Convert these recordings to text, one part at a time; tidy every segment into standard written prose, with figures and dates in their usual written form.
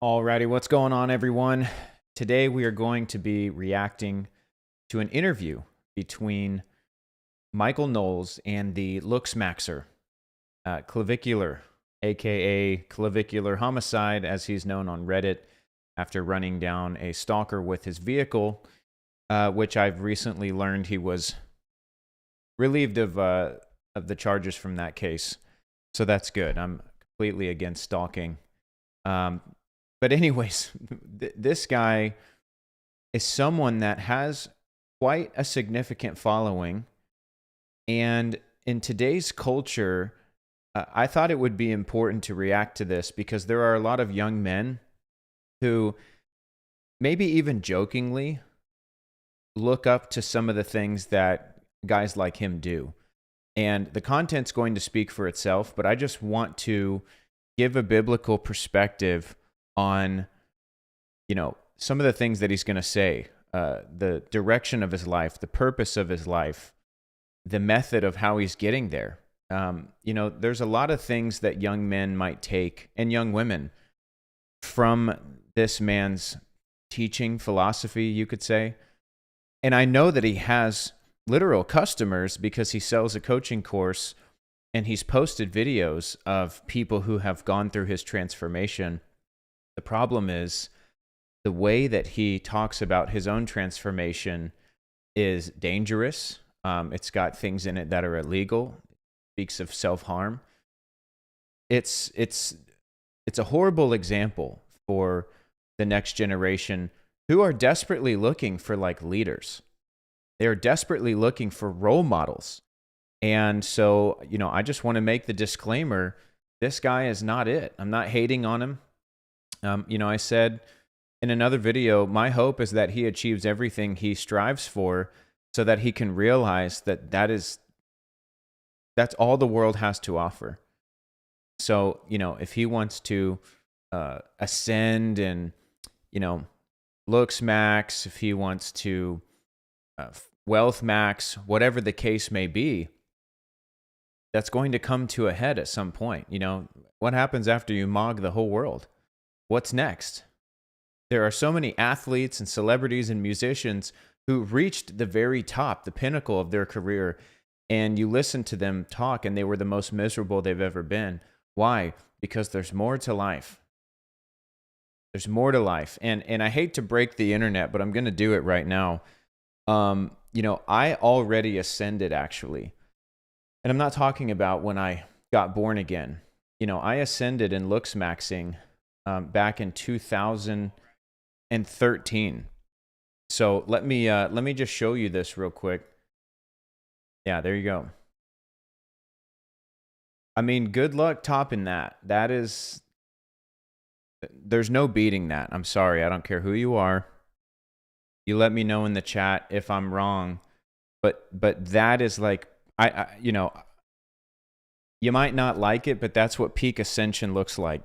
Alrighty, what's going on, everyone? Today we are going to be reacting to an interview between Michael Knowles and the looksmaxer, Clavicular, aka Clavicular Homicide, as he's known on Reddit, after running down a stalker with his vehicle, which I've recently learned he was relieved of the charges from that case. So that's good. I'm completely against stalking. But anyways, this guy is someone that has quite a significant following. And in today's culture, I thought it would be important to react to this because there are a lot of young men who maybe even jokingly look up to some of the things that guys like him do. And the content's going to speak for itself, but I just want to give a biblical perspective on, some of the things that he's going to say, the direction of his life, the purpose of his life, the method of how he's getting there. There's a lot of things that young men might take, and young women, from this man's teaching philosophy, you could say. And I know that he has literal customers because he sells a coaching course and he's posted videos of people who have gone through his transformation. The problem is the way that he talks about his own transformation is dangerous. It's got things in it that are illegal. It speaks of self-harm. It's a horrible example for the next generation who are desperately looking for leaders. They're desperately looking for role models. And so, I just want to make the disclaimer, this guy is not it. I'm not hating on him. I said in another video, my hope is that he achieves everything he strives for so that he can realize that that's all the world has to offer. So, if he wants to ascend and, looks max, if he wants to wealth max, whatever the case may be, that's going to come to a head at some point. What happens after you mog the whole world? What's next? There are so many athletes and celebrities and musicians who reached the very top, the pinnacle of their career, and you listen to them talk and they were the most miserable they've ever been. Why? Because there's more to life. There's more to life. And I hate to break the internet, but I'm going to do it right now. I already ascended, actually. And I'm not talking about when I got born again. I ascended in looks maxing back in 2013. So let me just show you this real quick. Yeah, there you go. I mean, good luck topping that. There's no beating that. I'm sorry. I don't care who you are. You let me know in the chat if I'm wrong. But that is you might not like it, but that's what peak ascension looks like.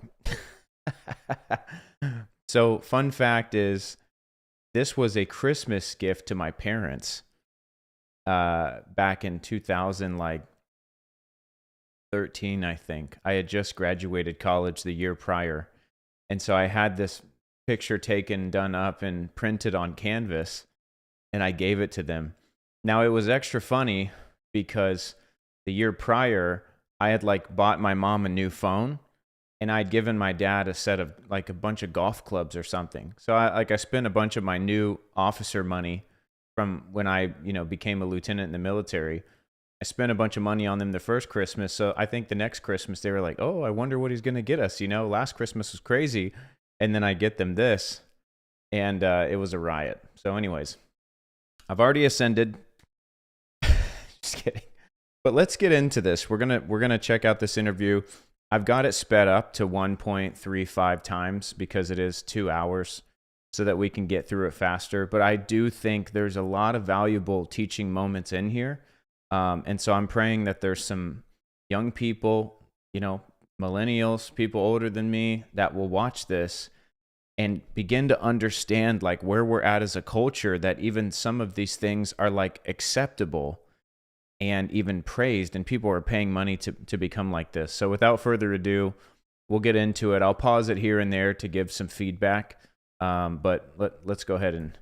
So, fun fact is, this was a Christmas gift to my parents back in 2013, I think. I had just graduated college the year prior. And so I had this picture taken, done up, and printed on canvas, and I gave it to them. Now, it was extra funny because the year prior, I had bought my mom a new phone, and I'd given my dad a set of a bunch of golf clubs or something. So I spent a bunch of my new officer money from when I, became a lieutenant in the military. I spent a bunch of money on them the first Christmas. So I think the next Christmas they were like, "Oh, I wonder what he's going to get us." Last Christmas was crazy. And then I get them this, and it was a riot. So anyways, I've already ascended. Just kidding. But let's get into this. We're gonna check out this interview. I've got it sped up to 1.35 times because it is 2 hours so that we can get through it faster. But I do think there's a lot of valuable teaching moments in here. And so I'm praying that there's some young people, millennials, people older than me that will watch this and begin to understand where we're at as a culture, that even some of these things are acceptable and even praised, and people are paying money to become like this. So without further ado, we'll get into it. I'll pause it here and there to give some feedback. But let's go ahead and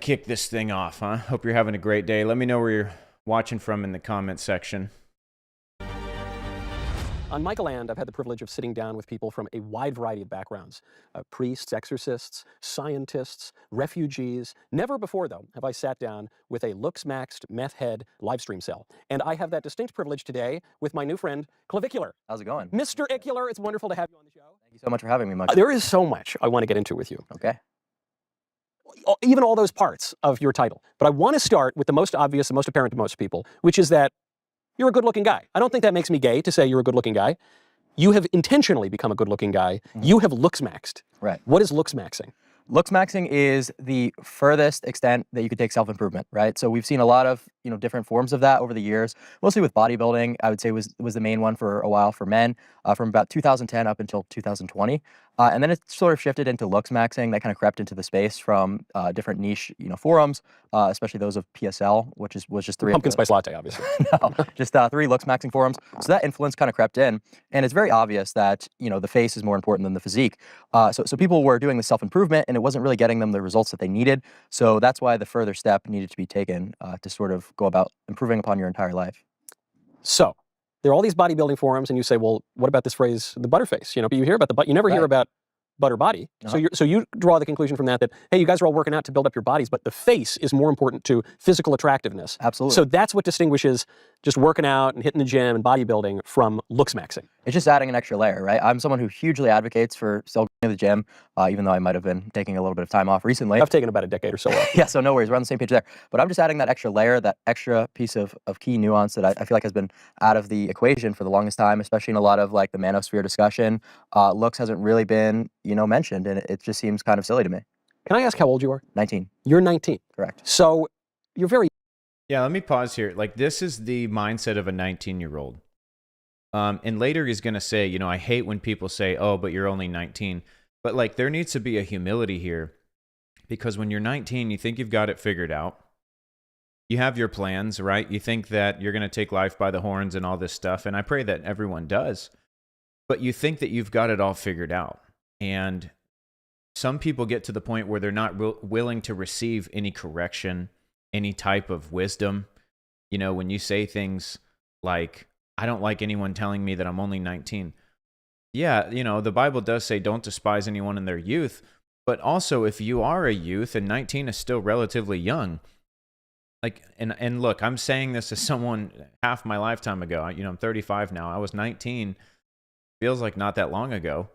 kick this thing off, huh? Hope you're having a great day. Let me know where you're watching from in the comments section. On Michael Land, I've had the privilege of sitting down with people from a wide variety of backgrounds. Priests, exorcists, scientists, refugees. Never before, though, have I sat down with a looksmaxed meth head live stream cell. And I have that distinct privilege today with my new friend, Clavicular. How's it going? Mr. Icular, it's wonderful to have you on the show. Thank you so much for having me, Michael. There is so much I want to get into with you. Okay. Even all those parts of your title. But I want to start with the most obvious, the most apparent to most people, which is that you're a good-looking guy. I don't think that makes me gay to say you're a good-looking guy. You have intentionally become a good-looking guy. Mm-hmm. You have looksmaxed. Right. What is looksmaxing? Looksmaxing is the furthest extent that you could take self-improvement, right? So we've seen a lot of, different forms of that over the years, mostly with bodybuilding. I would say was the main one for a while for men, from about 2010 up until 2020. And then it sort of shifted into looksmaxing. That kind of crept into the space from different niche, forums, especially those of PSL, which was just 3 pumpkin spice latte, obviously. No, just 3 looksmaxing forums. So that influence kind of crept in, and it's very obvious that the face is more important than the physique. So people were doing the self-improvement, and it wasn't really getting them the results that they needed. So that's why the further step needed to be taken to sort of go about improving upon your entire life. So there are all these bodybuilding forums, and you say, well, what about this phrase, the butterface? But you hear about you never hear about butter body. Uh-huh. So you draw the conclusion from that, hey, you guys are all working out to build up your bodies, but the face is more important to physical attractiveness. Absolutely. So that's what distinguishes just working out and hitting the gym and bodybuilding from looksmaxing. It's just adding an extra layer, right? I'm someone who hugely advocates for still going to the gym, even though I might have been taking a little bit of time off recently. I've taken about a decade or so off. Yeah, so no worries. We're on the same page there. But I'm just adding that extra layer, that extra piece of key nuance that I feel like has been out of the equation for the longest time, especially in a lot of like the manosphere discussion. Looks hasn't really been, mentioned, and it just seems kind of silly to me. Can I ask how old you are? 19. You're 19. Correct. So you're very... Yeah, let me pause here. Like, this is the mindset of a 19-year-old. And later he's going to say, I hate when people say, oh, but you're only 19. But like, there needs to be a humility here, because when you're 19, you think you've got it figured out. You have your plans, right? You think that you're going to take life by the horns and all this stuff. And I pray that everyone does. But you think that you've got it all figured out. And some people get to the point where they're not willing to receive any correction, any type of wisdom. When you say things like, I don't like anyone telling me that I'm only 19. Yeah, the Bible does say don't despise anyone in their youth. But also, if you are a youth, and 19 is still relatively young, like, and look, I'm saying this as someone half my lifetime ago. I'm 35 now. I was 19. Feels like not that long ago.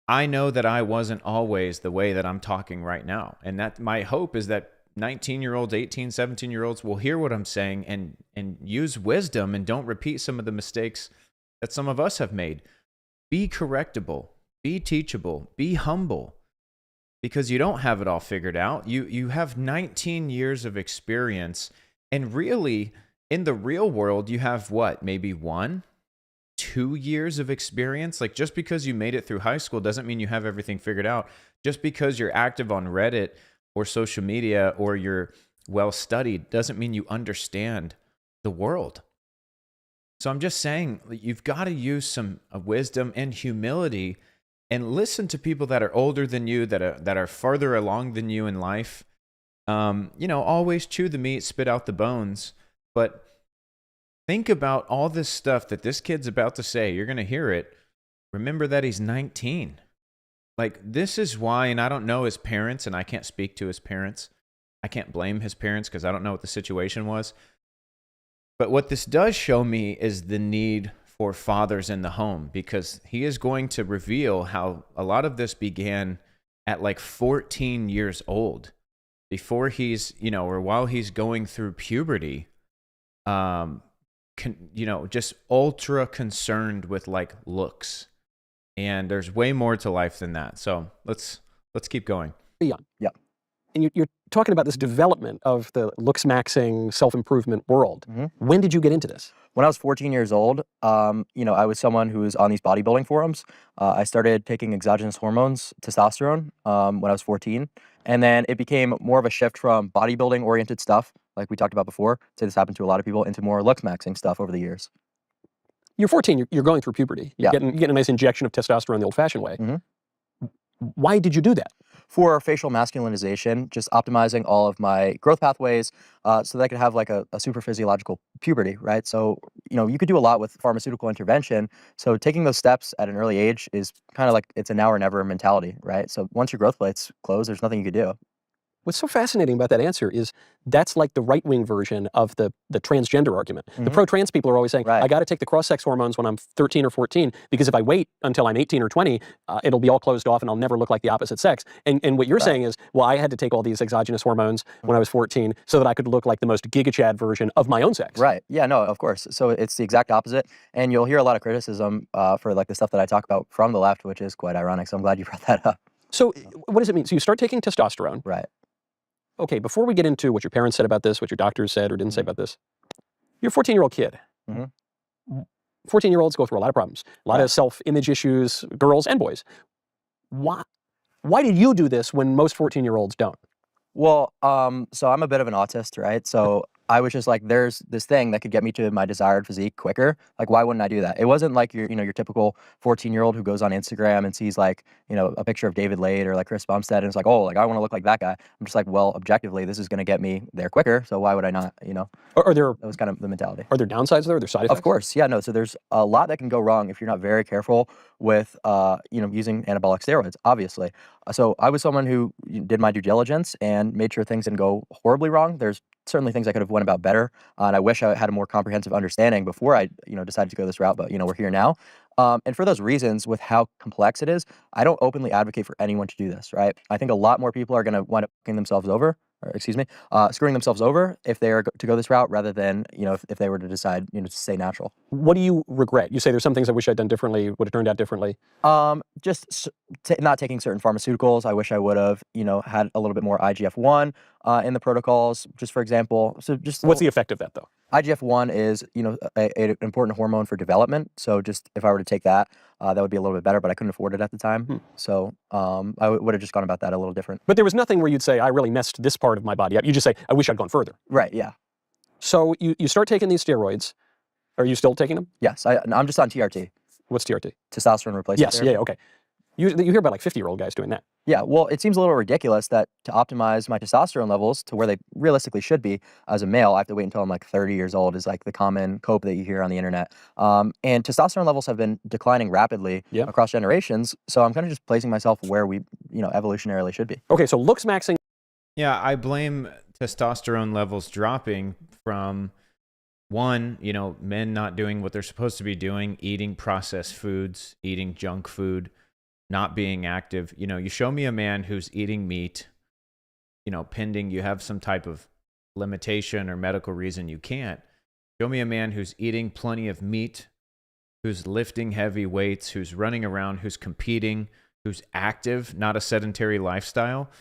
I know that I wasn't always the way that I'm talking right now. And that my hope is that 19-year-olds, 18, 17-year-olds will hear what I'm saying and use wisdom and don't repeat some of the mistakes that some of us have made. Be correctable, be teachable, be humble, because you don't have it all figured out. You have 19 years of experience, and really, in the real world, you have what, maybe 1, 2 years of experience? Like, just because you made it through high school doesn't mean you have everything figured out. Just because you're active on Reddit or social media or you're well-studied doesn't mean you understand the world. So I'm just saying, you've got to use some wisdom and humility and listen to people that are older than you, that are farther along than you in life. Always chew the meat, spit out the bones. But think about all this stuff that this kid's about to say. You're going to hear it. Remember that he's 19. Like, this is why, and I don't know his parents, and I can't speak to his parents. I can't blame his parents because I don't know what the situation was. But what this does show me is the need for fathers in the home, because he is going to reveal how a lot of this began at like 14 years old, before he's, or while he's going through puberty, just ultra concerned with like looks. And there's way more to life than that. So let's keep going. Young. Yeah. And you're talking about this development of the looksmaxing self-improvement world. Mm-hmm. When did you get into this? When I was 14 years old, I was someone who was on these bodybuilding forums. I started taking exogenous hormones, testosterone, when I was 14. And then it became more of a shift from bodybuilding-oriented stuff, like we talked about before. I'd say this happened to a lot of people, into more looksmaxing stuff over the years. You're 14, you're going through puberty. You're getting a nice injection of testosterone the old-fashioned way. Why did you do that? For facial masculinization, just optimizing all of my growth pathways so that I could have like a super physiological puberty, right? So, you could do a lot with pharmaceutical intervention. So taking those steps at an early age is kind of like it's a now or never mentality, right? So once your growth plates close, there's nothing you could do. What's so fascinating about that answer is that's like the right-wing version of the transgender argument. The pro-trans people are always saying, I got to take the cross-sex hormones when I'm 13 or 14, because if I wait until I'm 18 or 20, it'll be all closed off and I'll never look like the opposite sex. And what you're saying is, well, I had to take all these exogenous hormones when I was 14 so that I could look like the most giga-chad version of my own sex. Right. Yeah, no, of course. So it's the exact opposite. And you'll hear a lot of criticism for like the stuff that I talk about from the left, which is quite ironic. So I'm glad you brought that up. So what does it mean? So you start taking testosterone. Right. Okay, before we get into what your parents said about this, what your doctors said or didn't say about this, you're a 14-year-old kid. 14-year-olds go through a lot of problems, a lot of self-image issues, girls and boys. Why did you do this when most 14-year-olds don't? Well, so I'm a bit of an autist, right? So I was just like, there's this thing that could get me to my desired physique quicker. Like, why wouldn't I do that? It wasn't like your typical 14-year-old who goes on Instagram and sees like, a picture of David Lade or like Chris Bumstead and it's like, oh, like I want to look like that guy. I'm just like, well, objectively, this is going to get me there quicker. So why would I not, That was kind of the mentality. Are there downsides there? Are there side effects? Of course. Yeah, no. So there's a lot that can go wrong if you're not very careful with, using anabolic steroids, obviously. So I was someone who did my due diligence and made sure things didn't go horribly wrong. There's certainly things I could have went about better. And I wish I had a more comprehensive understanding before I, decided to go this route. But, we're here now. And for those reasons, with how complex it is, I don't openly advocate for anyone to do this, right? I think a lot more people are going to wind up screwing themselves over if they are to go this route rather than, if they were to decide, to stay natural. What do you regret? You say there's some things I wish I'd done differently, would have turned out differently. Just not taking certain pharmaceuticals. I wish I would have, had a little bit more IGF-1 in the protocols, just for example. So just what's the effect of that though? IGF-1 is, an important hormone for development. So just if I were to take that, that would be a little bit better, but I couldn't afford it at the time. So I would have just gone about that a little different. But there was nothing where you'd say, I really messed this part of my body up. You just say, I wish I'd gone further. Right, yeah. So you start taking these steroids. Are you still taking them? Yes, I'm just on TRT. What's TRT? Testosterone replacement Yes, therapy. yeah, okay. You hear about like 50-year-old guys doing that. Yeah, well, it seems a little ridiculous that to optimize my testosterone levels to where they realistically should be as a male, I have to wait until I'm like 30 years old is like the common cope that you hear on the internet. And testosterone levels have been declining rapidly across generations. So I'm kind of just placing myself where we, evolutionarily should be. Okay, so looks maxing. Yeah, I blame testosterone levels dropping from one, men not doing what they're supposed to be doing, eating processed foods, eating junk food, not being active. You show me a man who's eating meat, pending you have some type of limitation or medical reason you can't. Show me a man who's eating plenty of meat, who's lifting heavy weights, who's running around, who's competing, who's active, not a sedentary lifestyle.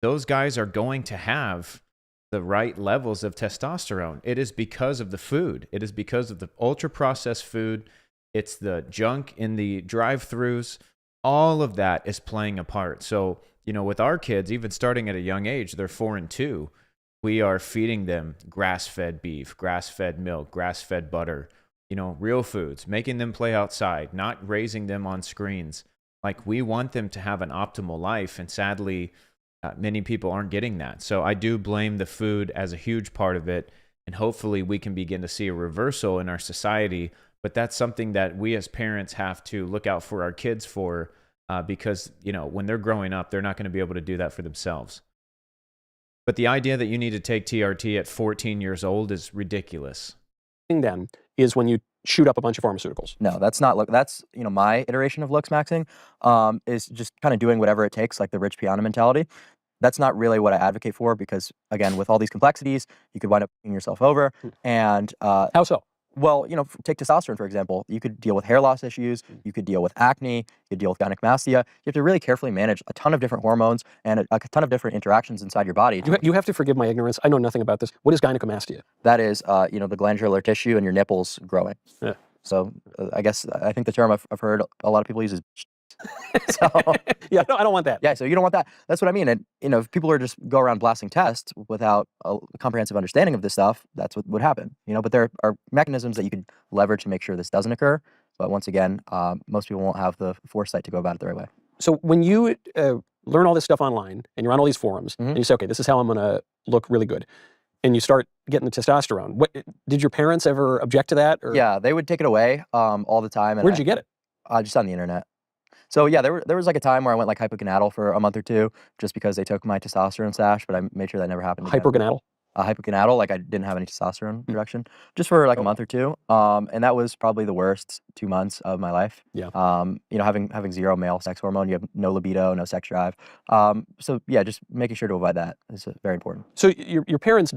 Those guys are going to have the right levels of testosterone. It is because of the food. It is because of the ultra-processed food. It's the junk in the drive-thrus. All of that is playing a part. So, with our kids, even starting at a young age, they're 4 and 2, we are feeding them grass-fed beef, grass-fed milk, grass-fed butter, real foods, making them play outside, not raising them on screens. Like, we want them to have an optimal life, and sadly, many people aren't getting that. So I do blame the food as a huge part of it, and hopefully we can begin to see a reversal in our society. But that's something that we as parents have to look out for our kids for, because when they're growing up, they're not going to be able to do that for themselves. But the idea that you need to take TRT at 14 years old is ridiculous. Then is when you shoot up a bunch of pharmaceuticals. No, that's not. That's my iteration of looks maxing is just kind of doing whatever it takes, like the rich piano mentality. That's not really what I advocate for because, again, with all these complexities, you could wind up fucking yourself over. And how so? Well, take testosterone, for example. You could deal with hair loss issues. You could deal with acne. You could deal with gynecomastia. You have to really carefully manage a ton of different hormones and a ton of different interactions inside your body. You have to forgive my ignorance. I know nothing about this. What is gynecomastia? That is, the glandular tissue in your nipples growing. Yeah. So I think the term I've heard a lot of people use is So Yeah, no, I don't want that. yeah, so you don't want that. That's what I mean. And if people are just go around blasting tests without a comprehensive understanding of this stuff, that's what would happen. But there are mechanisms that you could leverage to make sure this doesn't occur. But once again, most people won't have the foresight to go about it the right way. So when you learn all this stuff online and you're on all these forums Mhm. and you say, okay, this is how I'm going to look really good, and you start getting the testosterone, did your parents ever object to that? Or Yeah, they would take it away all the time. And where'd you get it? just on the internet. So yeah, there was like a time where I went like hypogonadal for a month or two just because they took my testosterone stash, but I made sure that never happened again. Hypergonadal? Hypogonadal, like I didn't have any testosterone production, just for like a month or two. And that was probably the worst 2 months of my life. Yeah. Having zero male sex hormone, you have no libido, no sex drive. So yeah, just making sure to avoid that is very important. So your parents,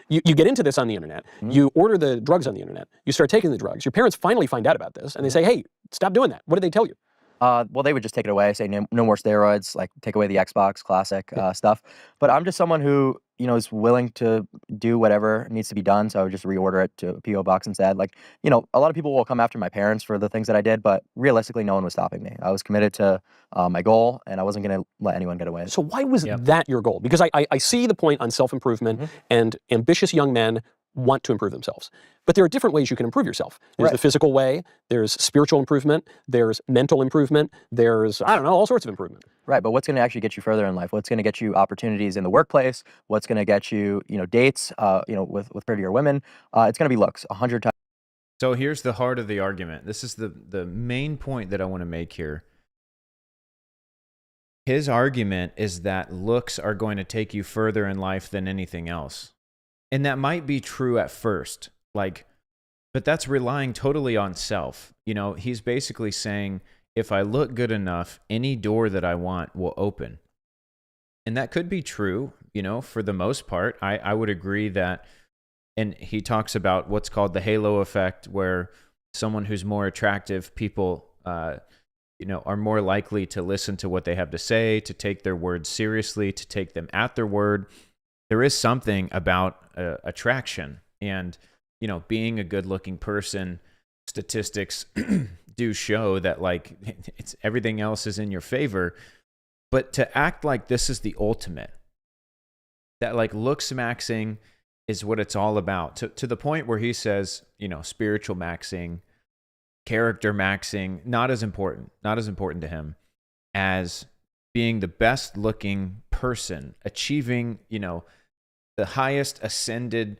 you get into this on the internet, you order the drugs on the internet, you start taking the drugs, your parents finally find out about this and they say, hey, stop doing that. What did they tell you? Well, they would just take it away, say no more steroids, like take away the Xbox classic stuff. But I'm just someone who, is willing to do whatever needs to be done. So I would just reorder it to a PO box instead. Like, a lot of people will come after my parents for the things that I did, but realistically, no one was stopping me. I was committed to my goal, and I wasn't going to let anyone get away. So why was that your goal? Because I see the point on self-improvement, and ambitious young men want to improve themselves. But there are different ways you can improve yourself. There's the physical way, there's spiritual improvement, there's mental improvement, there's, I don't know, all sorts of improvement. Right, but what's going to actually get you further in life? What's going to get you opportunities in the workplace? What's going to get you, dates, with prettier women? It's going to be looks 100 times. So here's the heart of the argument. This is the main point that I want to make here. His argument is that looks are going to take you further in life than anything else. And that might be true at first, but that's relying totally on self. He's basically saying, if I look good enough, any door that I want will open. And that could be true, for the most part. I would agree that, and he talks about what's called the halo effect, where someone who's more attractive, people, are more likely to listen to what they have to say, to take their words seriously, to take them at their word. There is something about attraction, and being a good-looking person, statistics do show that it's everything else is in your favor. But to act like this is the ultimate, that looks maxing is what it's all about, to the point where he says, spiritual maxing, character maxing, not as important to him as being the best looking person, achieving, the highest ascended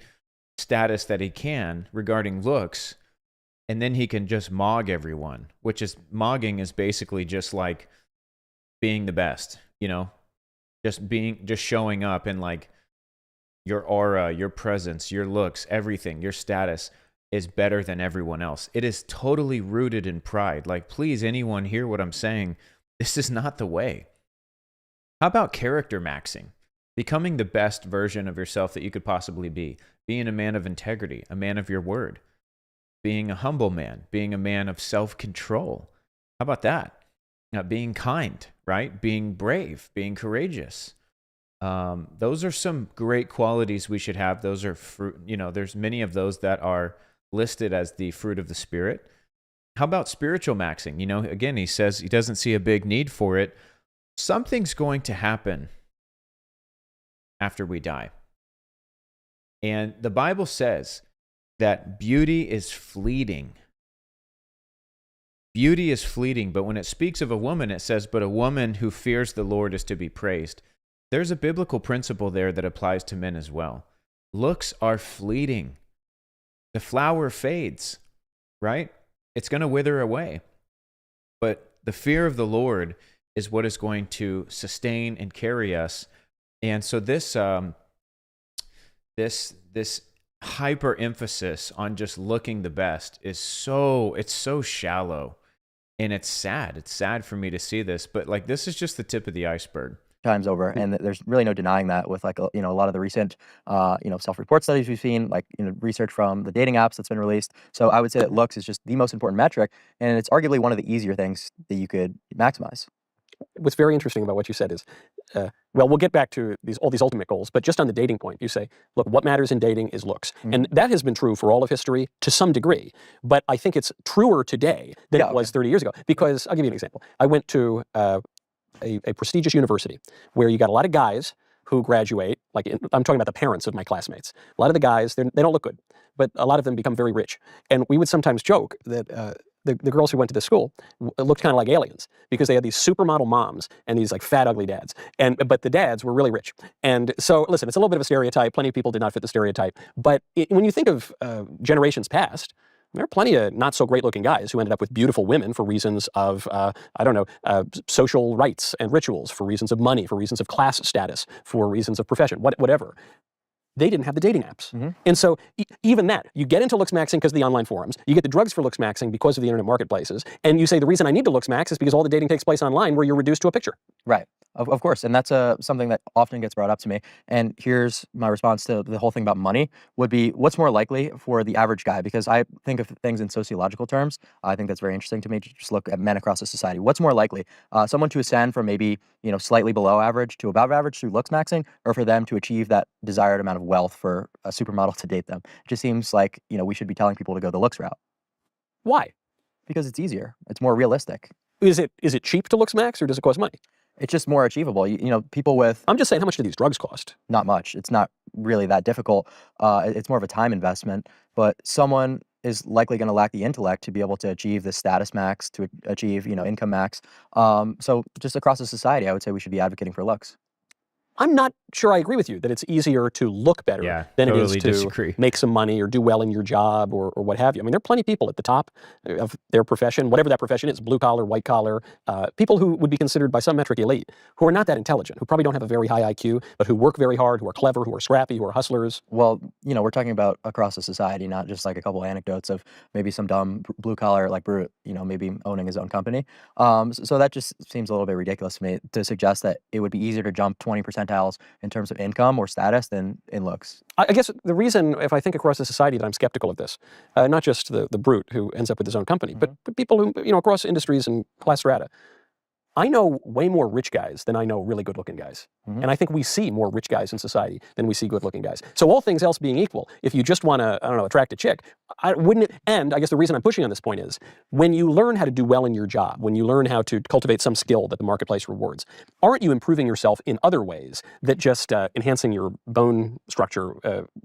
status that he can regarding looks, and then he can just mog everyone, mogging is basically just like being the best, just showing up and your aura, your presence, your looks, everything, your status is better than everyone else. It is totally rooted in pride. Please, anyone hear what I'm saying? This is not the way. How about character maxing? Becoming the best version of yourself that you could possibly be. Being a man of integrity, a man of your word. Being a humble man, being a man of self-control. How about that? Being kind, right? Being brave, being courageous. Those are some great qualities we should have. Those are fruit, there's many of those that are listed as the fruit of the Spirit. How about spiritual maxing? Again, he says he doesn't see a big need for it. Something's going to happen after we die. And the Bible says that beauty is fleeting. Beauty is fleeting, but when it speaks of a woman, it says, but a woman who fears the Lord is to be praised. There's a biblical principle there that applies to men as well. Looks are fleeting. The flower fades, right? It's going to wither away. But the fear of the Lord is what is going to sustain and carry us. And so this hyper emphasis on just looking the best is so shallow, and it's sad. It's sad for me to see this, but this is just the tip of the iceberg. Times over, and there's really no denying that with a lot of the recent self-report studies we've seen, research from the dating apps that's been released. So I would say that looks is just the most important metric, and it's arguably one of the easier things that you could maximize. what's very interesting about what you said is, well, we'll get back to all these ultimate goals, but just on the dating point, you say, look, what matters in dating is looks. And that has been true for all of history to some degree. But I think it's truer today than it was 30 years ago. Because I'll give you an example. I went to a prestigious university where you got a lot of guys who graduate, I'm talking about the parents of my classmates. A lot of the guys, they don't look good, but a lot of them become very rich. And we would sometimes joke that the girls who went to this school looked kind of like aliens because they had these supermodel moms and these like fat, ugly dads. But the dads were really rich. And so, listen, it's a little bit of a stereotype. Plenty of people did not fit the stereotype. But when you think of generations past, there are plenty of not so great looking guys who ended up with beautiful women for reasons of, social rights and rituals, for reasons of money, for reasons of class status, for reasons of profession, whatever. They didn't have the dating apps. And so even that, you get into looksmaxing because of the online forums, you get the drugs for looksmaxing because of the internet marketplaces, and you say the reason I need to looksmax is because all the dating takes place online where you're reduced to a picture. Right. Of course. And that's something that often gets brought up to me. And here's my response to the whole thing about money would be, what's more likely for the average guy? Because I think of things in sociological terms. I think that's very interesting to me to just look at men across a society. What's more likely? Someone to ascend from maybe, slightly below average to above average through looksmaxing, or for them to achieve that desired amount of wealth for a supermodel to date them? It just seems like, we should be telling people to go the looks route. Why? Because it's easier. It's more realistic. Is it cheap to looksmax or does it cost money? It's just more achievable. People with... I'm just saying, how much do these drugs cost? Not much. It's not really that difficult. It's more of a time investment, but someone is likely going to lack the intellect to be able to achieve the status max, to achieve, income max. So just across the society, I would say we should be advocating for looks. I'm not sure I agree with you that it's easier to look better than it is to make some money or do well in your job or what have you. I mean, there are plenty of people at the top of their profession, whatever that profession is, blue collar, white collar, people who would be considered by some metric elite, who are not that intelligent, who probably don't have a very high IQ, but who work very hard, who are clever, who are scrappy, who are hustlers. Well, we're talking about across the society, not just like a couple anecdotes of maybe some dumb blue collar like brute, maybe owning his own company. So that just seems a little bit ridiculous to me to suggest that it would be easier to jump 20 percentiles in terms of income or status than in looks. I guess the reason, if I think across the society, that I'm skeptical of this, not just the brute who ends up with his own company, but people who, across industries and class strata. I know way more rich guys than I know really good-looking guys. And I think we see more rich guys in society than we see good-looking guys. So all things else being equal, if you just want to, attract a chick, and I guess the reason I'm pushing on this point is, when you learn how to do well in your job, when you learn how to cultivate some skill that the marketplace rewards, aren't you improving yourself in other ways that just enhancing your bone structure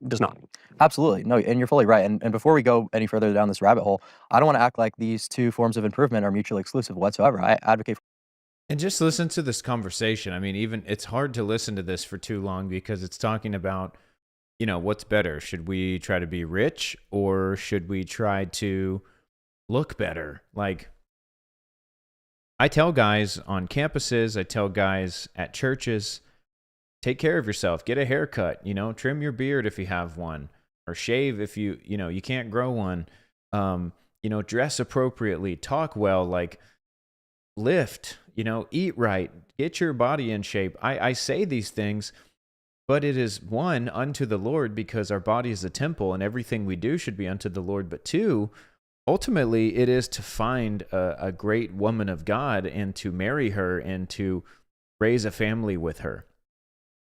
does not? Absolutely. No, and you're fully right. And before we go any further down this rabbit hole, I don't want to act like these two forms of improvement are mutually exclusive whatsoever. I advocate for... And just listen to this conversation. I mean, even it's hard to listen to this for too long because it's talking about, what's better? Should we try to be rich or should we try to look better? Like, I tell guys on campuses, I tell guys at churches, take care of yourself, get a haircut, trim your beard if you have one, or shave if you can't grow one, dress appropriately, talk well, like lift, eat right, get your body in shape. I say these things, but it is one, unto the Lord, because our body is a temple and everything we do should be unto the Lord. But two, ultimately it is to find a great woman of God and to marry her and to raise a family with her.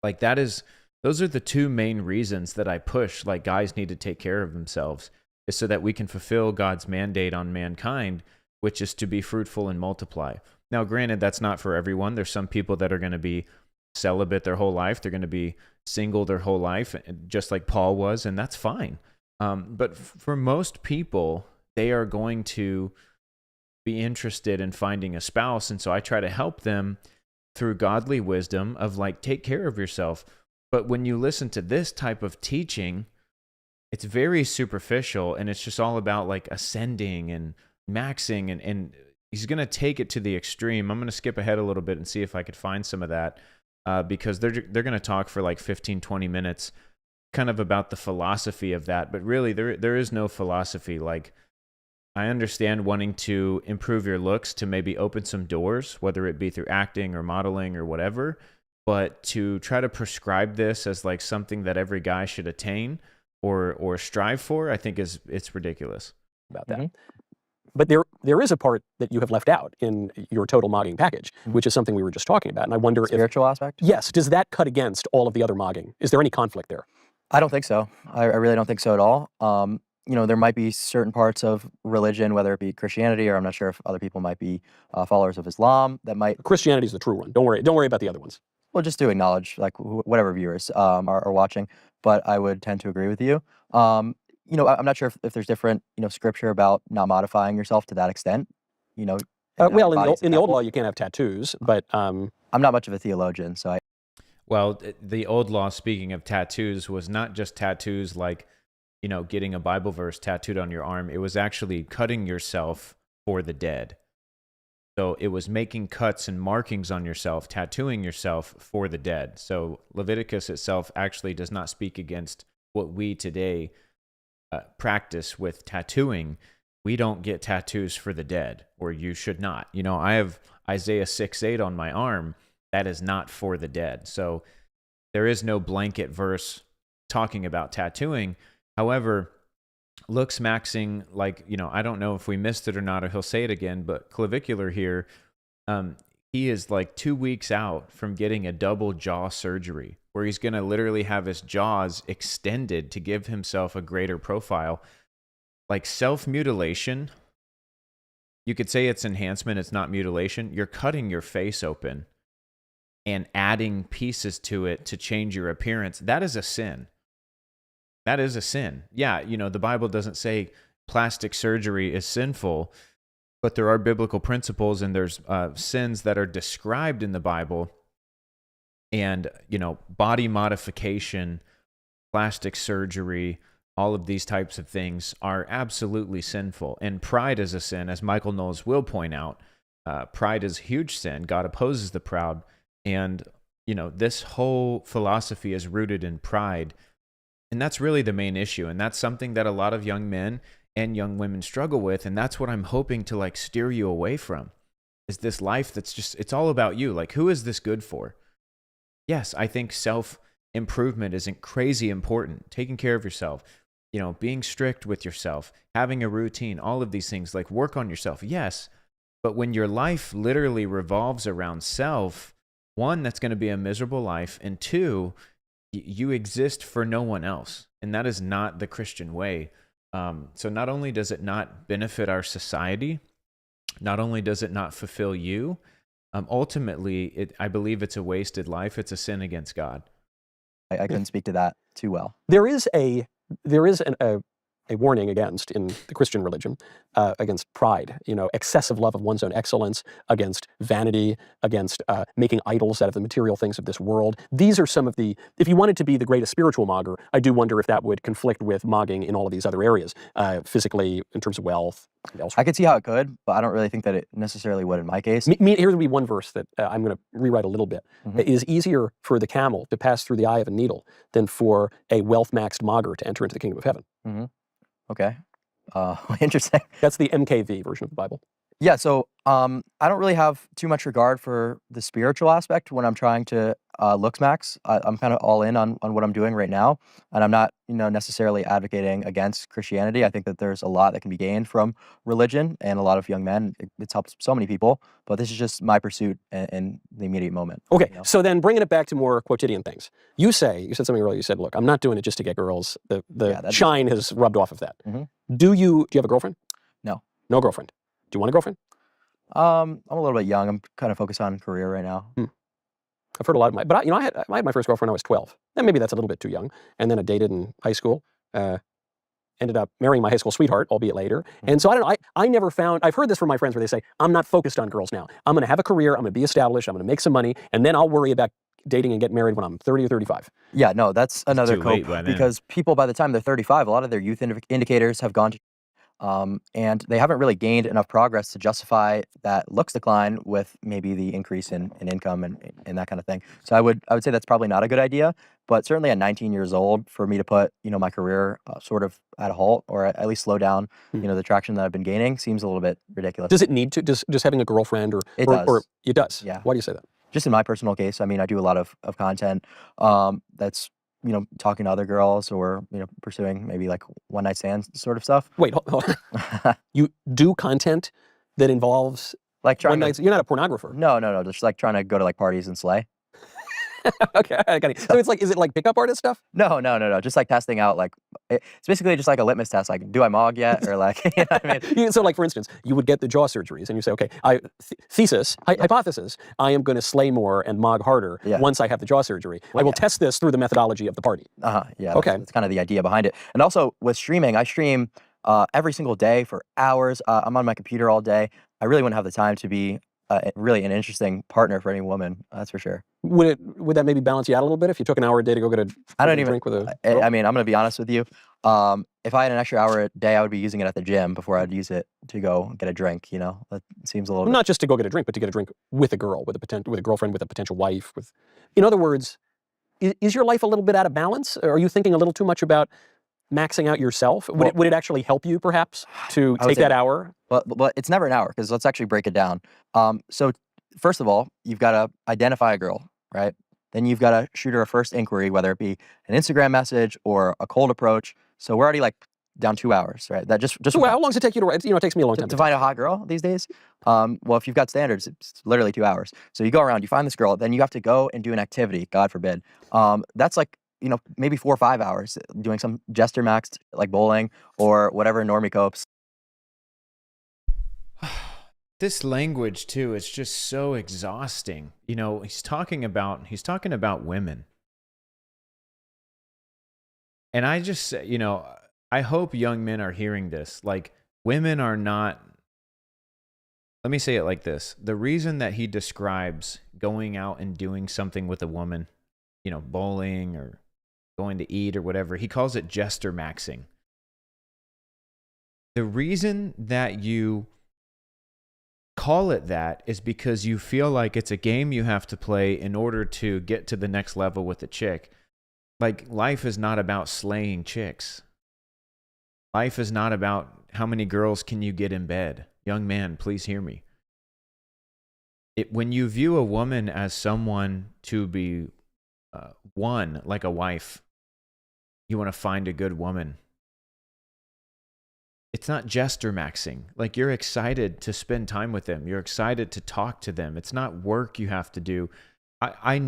Like those are the two main reasons that I push, like guys need to take care of themselves, is so that we can fulfill God's mandate on mankind, which is to be fruitful and multiply. Now, granted, that's not for everyone. There's some people that are going to be celibate their whole life. They're going to be single their whole life, just like Paul was, and that's fine. But for most people, they are going to be interested in finding a spouse, and so I try to help them through godly wisdom of like, take care of yourself. But when you listen to this type of teaching, it's very superficial, and it's just all about like ascending and maxing, and he's going to take it to the extreme. I'm going to skip ahead a little bit and see if I could find some of that because they're going to talk for like 15, 20 minutes kind of about the philosophy of that. But really, there is no philosophy. Like, I understand wanting to improve your looks to maybe open some doors, whether it be through acting or modeling or whatever, but to try to prescribe this as like something that every guy should attain or strive for, I think it's ridiculous. About that. But there there is a part that you have left out in your total mogging package, which is something we were just talking about. And I wonder if Spiritual aspect? yes, does that cut against all of the other mogging? Is there any conflict there? I don't think so. I really don't think so at all. There might be certain parts of religion, whether it be Christianity or I'm not sure if other people might be followers of Islam, that might. Christianity is the true one. Don't worry about the other ones. Well, just to acknowledge, like whatever viewers are watching, but I would tend to agree with you. I'm not sure if there's different, scripture about not modifying yourself to that extent. Well, in the old law, you can't have tattoos, but I'm not much of a theologian, so Well, the old law, speaking of tattoos, was not just tattoos like, getting a Bible verse tattooed on your arm. It was actually cutting yourself for the dead. So it was making cuts and markings on yourself, tattooing yourself for the dead. So Leviticus itself actually does not speak against what we today practice with tattooing. We don't get tattoos for the dead, or you should not. I have Isaiah 6:8 on my arm. That is not for the dead. So there is no blanket verse talking about tattooing. However, looksmaxing, I don't know if we missed it or not, or he'll say it again, but Clavicular here, he is like 2 weeks out from getting a double jaw surgery where he's going to literally have his jaws extended to give himself a greater profile. Like self-mutilation, you could say it's enhancement, it's not mutilation. You're cutting your face open and adding pieces to it to change your appearance. That is a sin. That is a sin. Yeah, the Bible doesn't say plastic surgery is sinful, but there are biblical principles and there's sins that are described in the Bible. And, body modification, plastic surgery, all of these types of things are absolutely sinful. And pride is a sin, as Michael Knowles will point out. Pride is a huge sin. God opposes the proud. And, this whole philosophy is rooted in pride. And that's really the main issue. And that's something that a lot of young men and young women struggle with. And that's what I'm hoping to steer you away from, is this life that's just, it's all about you. Who is this good for? Yes, I think self-improvement is crazy important. Taking care of yourself, being strict with yourself, having a routine, all of these things, work on yourself. Yes. But when your life literally revolves around self, one, that's going to be a miserable life. And two, you exist for no one else. And that is not the Christian way. So not only does it not benefit our society, not only does it not fulfill you, ultimately, I believe it's a wasted life. It's a sin against God. I couldn't speak to that too well. There is a warning against, in the Christian religion, against pride, excessive love of one's own excellence, against vanity, against making idols out of the material things of this world. These are some of the, if you wanted to be the greatest spiritual mogger, I do wonder if that would conflict with mogging in all of these other areas, physically, in terms of wealth, and elsewhere. I could see how it could, but I don't really think that it necessarily would in my case. Here would be one verse that I'm going to rewrite a little bit. Mhm. It is easier for the camel to pass through the eye of a needle than for a wealth-maxed mogger to enter into the kingdom of heaven. Mm-hmm. Okay. Interesting. That's the MKV version of the Bible. Yeah, so I don't really have too much regard for the spiritual aspect when I'm trying to looksmax. I'm kind of all in on what I'm doing right now, and I'm not necessarily advocating against Christianity. I think that there's a lot that can be gained from religion, and a lot of young men. It's helped so many people, but this is just my pursuit in the immediate moment. Okay, so then bringing it back to more quotidian things. You said something earlier. You said, "Look, I'm not doing it just to get girls. The shine has rubbed off of that." Mhm. Do you have a girlfriend? No. No girlfriend. Do you want a girlfriend? I'm a little bit young. I'm kind of focused on career right now. I've heard a lot of I had my first girlfriend when I was 12. And maybe that's a little bit too young. And then I dated in high school. Ended up marrying my high school sweetheart, albeit later. And so I don't know, I never found, I've heard this from my friends where they say, I'm not focused on girls now. I'm going to have a career, I'm going to be established, I'm going to make some money, and then I'll worry about dating and get married when I'm 30 or 35. Yeah, no, that's another too late cope by then. because people by the time they're 35, a lot of their youth indicators have gone to and they haven't really gained enough progress to justify that looks decline with maybe the increase in income and that kind of thing. So I would say that's probably not a good idea, but certainly at 19 years old, for me to put my career sort of at a halt or at least slow down the traction that I've been gaining seems a little bit ridiculous. Does it need to, just having a girlfriend or It does. or it does? Yeah. Why do you say that? Just in my personal case, I mean, I do a lot of content that's talking to other girls or pursuing maybe like one night stands sort of stuff. Wait, hold on. You do content that involves Like one trying to, night? You're not a pornographer. no, just like trying to go to like parties and slay. Okay, I got it. So it's like, is it like pickup artist stuff? No, just like testing out, like it's basically just like a litmus test, like do I mog yet, or like, you know what I mean? So like, for instance, you would get the jaw surgeries and you say, okay, hypothesis, I am going to slay more and mog harder Yeah. once I have the jaw surgery. I will test this through the methodology of the party. Yeah. Okay. That's kind of the idea behind it. And also with streaming, I stream every single day for hours. I'm on my computer all day. I really wouldn't have the time to be really an interesting partner for any woman. That's for sure. Would that maybe balance you out a little bit if you took an hour a day to go get a drink with a girl? I mean, I'm going to be honest with you. If I had an extra hour a day, I would be using it at the gym before I'd use it to go get a drink. You know, that seems a little Not just to go get a drink, but to get a drink with a girl, with a girlfriend, with a potential wife. In other words, is your life a little bit out of balance? Or are you thinking a little too much about maxing out yourself? Would it actually help you, perhaps, to take that hour? But it's never an hour, because let's actually break it down. So first of all, you've got to identify a girl, right? Then you've got to shoot her a first inquiry, whether it be an Instagram message or a cold approach. So we're already like down 2 hours, right? That just So how long does it take you to write? It takes me a long time to find a hot girl these days. Well, if you've got standards, it's literally 2 hours. So you go around, you find this girl, then you have to go and do an activity, God forbid. That's like, maybe 4 or 5 hours doing some jester maxed, like bowling or whatever normie copes. This language too, it's just so exhausting. He's talking about women. And I just, I hope young men are hearing this. Like, women are not, let me say it like this. The reason that he describes going out and doing something with a woman, bowling or going to eat or whatever, he calls it jester maxing. The reason that you call it that is because you feel like it's a game you have to play in order to get to the next level with a chick. Like, life is not about slaying chicks. Life is not about how many girls can you get in bed. Young man, please hear me. When you view a woman as someone to be won, like a wife, you want to find a good woman. It's not jester maxing. Like, you're excited to spend time with them. You're excited to talk to them. It's not work you have to do. I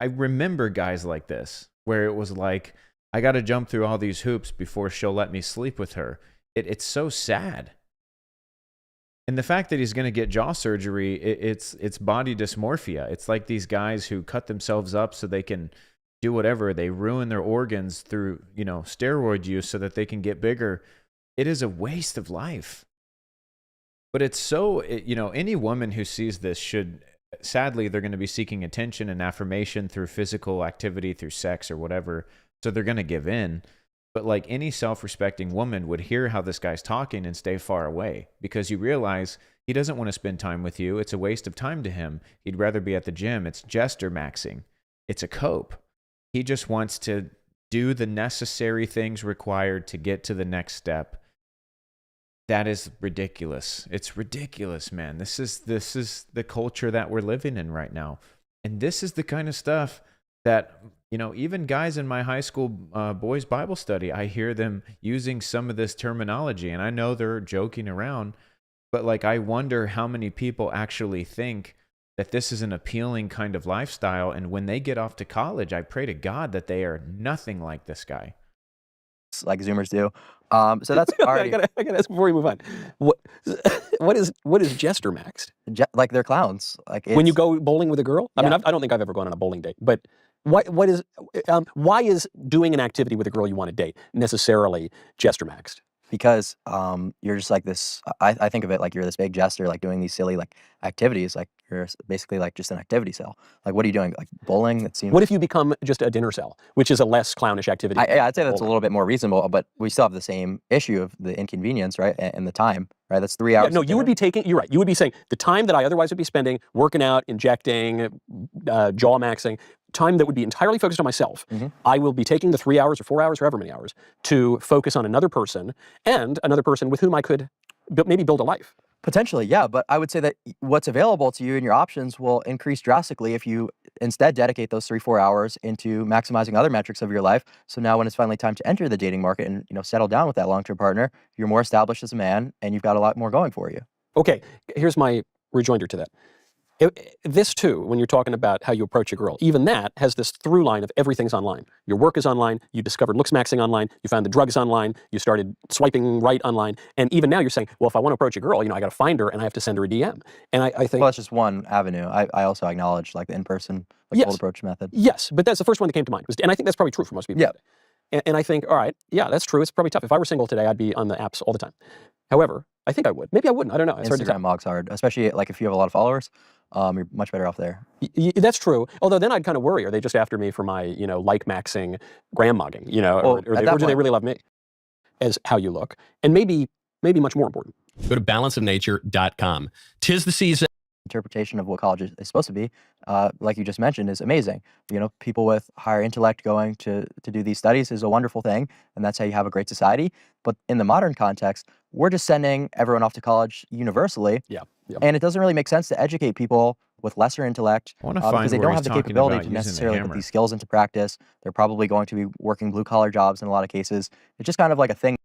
remember guys like this, where it was like, I got to jump through all these hoops before she'll let me sleep with her. It's so sad. And the fact that he's going to get jaw surgery, it's body dysmorphia. It's like these guys who cut themselves up so they can do whatever. They ruin their organs through, steroid use so that they can get bigger. It is a waste of life. But it's so, any woman who sees this should, sadly, they're going to be seeking attention and affirmation through physical activity, through sex or whatever. So they're going to give in. But like any self-respecting woman would hear how this guy's talking and stay far away, because you realize he doesn't want to spend time with you. It's a waste of time to him. He'd rather be at the gym. It's jester maxing. It's a cope. He just wants to do the necessary things required to get to the next step. That is ridiculous. It's ridiculous, man. This is the culture that we're living in right now. And this is the kind of stuff that, even guys in my high school boys Bible study, I hear them using some of this terminology, and I know they're joking around, but like, I wonder how many people actually think that this is an appealing kind of lifestyle. And when they get off to college, I pray to God that they are nothing like this guy. Like Zoomers do. So that's already... I gotta ask before we move on. What is jester maxed? Like, they're clowns. Like, When you go bowling with a girl? I mean, I don't think I've ever gone on a bowling date, but why is doing an activity with a girl you want to date necessarily jester maxed? Because you're just like this, I think of it like you're this big jester, like doing these silly like activities, like you're basically like just an activity cell. Like, what are you doing? Like bowling? That seems... What if you become just a dinner cell, which is a less clownish activity? I'd say that's a little bit more reasonable, but we still have the same issue of the inconvenience, right? And the time, right? That's 3 hours. Yeah, no, you would be taking, you're right, you would be saying the time that I otherwise would be spending working out, injecting, jaw maxing, time that would be entirely focused on myself, I will be taking the 3 hours or 4 hours or however many hours to focus on another person, and another person with whom I could maybe build a life. Potentially, yeah, but I would say that what's available to you and your options will increase drastically if you instead dedicate those 3-4 hours into maximizing other metrics of your life. So now when it's finally time to enter the dating market and settle down with that long-term partner, you're more established as a man and you've got a lot more going for you. Okay, here's my rejoinder to that. This too, when you're talking about how you approach a girl, even that has this through line of everything's online. Your work is online, you discovered looksmaxing online, you found the drugs online, you started swiping right online, and even now you're saying, well, if I want to approach a girl, I got to find her and I have to send her a DM. And I think... Well, that's just one avenue. I also acknowledge like the in-person cold approach method. Yes, but that's the first one that came to mind. And I think that's probably true for most people. Yeah. And I think, all right, yeah, that's true. It's probably tough. If I were single today, I'd be on the apps all the time. However, I think I would. Maybe I wouldn't. I don't know. It's hard to tell. Instagram mog's hard, especially like if you have a lot of followers. You're much better off there. That's true. Although then I'd kind of worry, are they just after me for my, like maxing, gram mogging, or do they really love me as how you look? And maybe much more important. Go to balanceofnature.com. 'Tis the season. Interpretation of what college is supposed to be, like you just mentioned, is amazing. People with higher intellect going to do these studies is a wonderful thing, and that's how you have a great society. But in the modern context, we're just sending everyone off to college universally. Yeah. And it doesn't really make sense to educate people with lesser intellect because they don't have the capability to necessarily put these skills into practice. They're probably going to be working blue-collar jobs in a lot of cases. It's just kind of like a thing.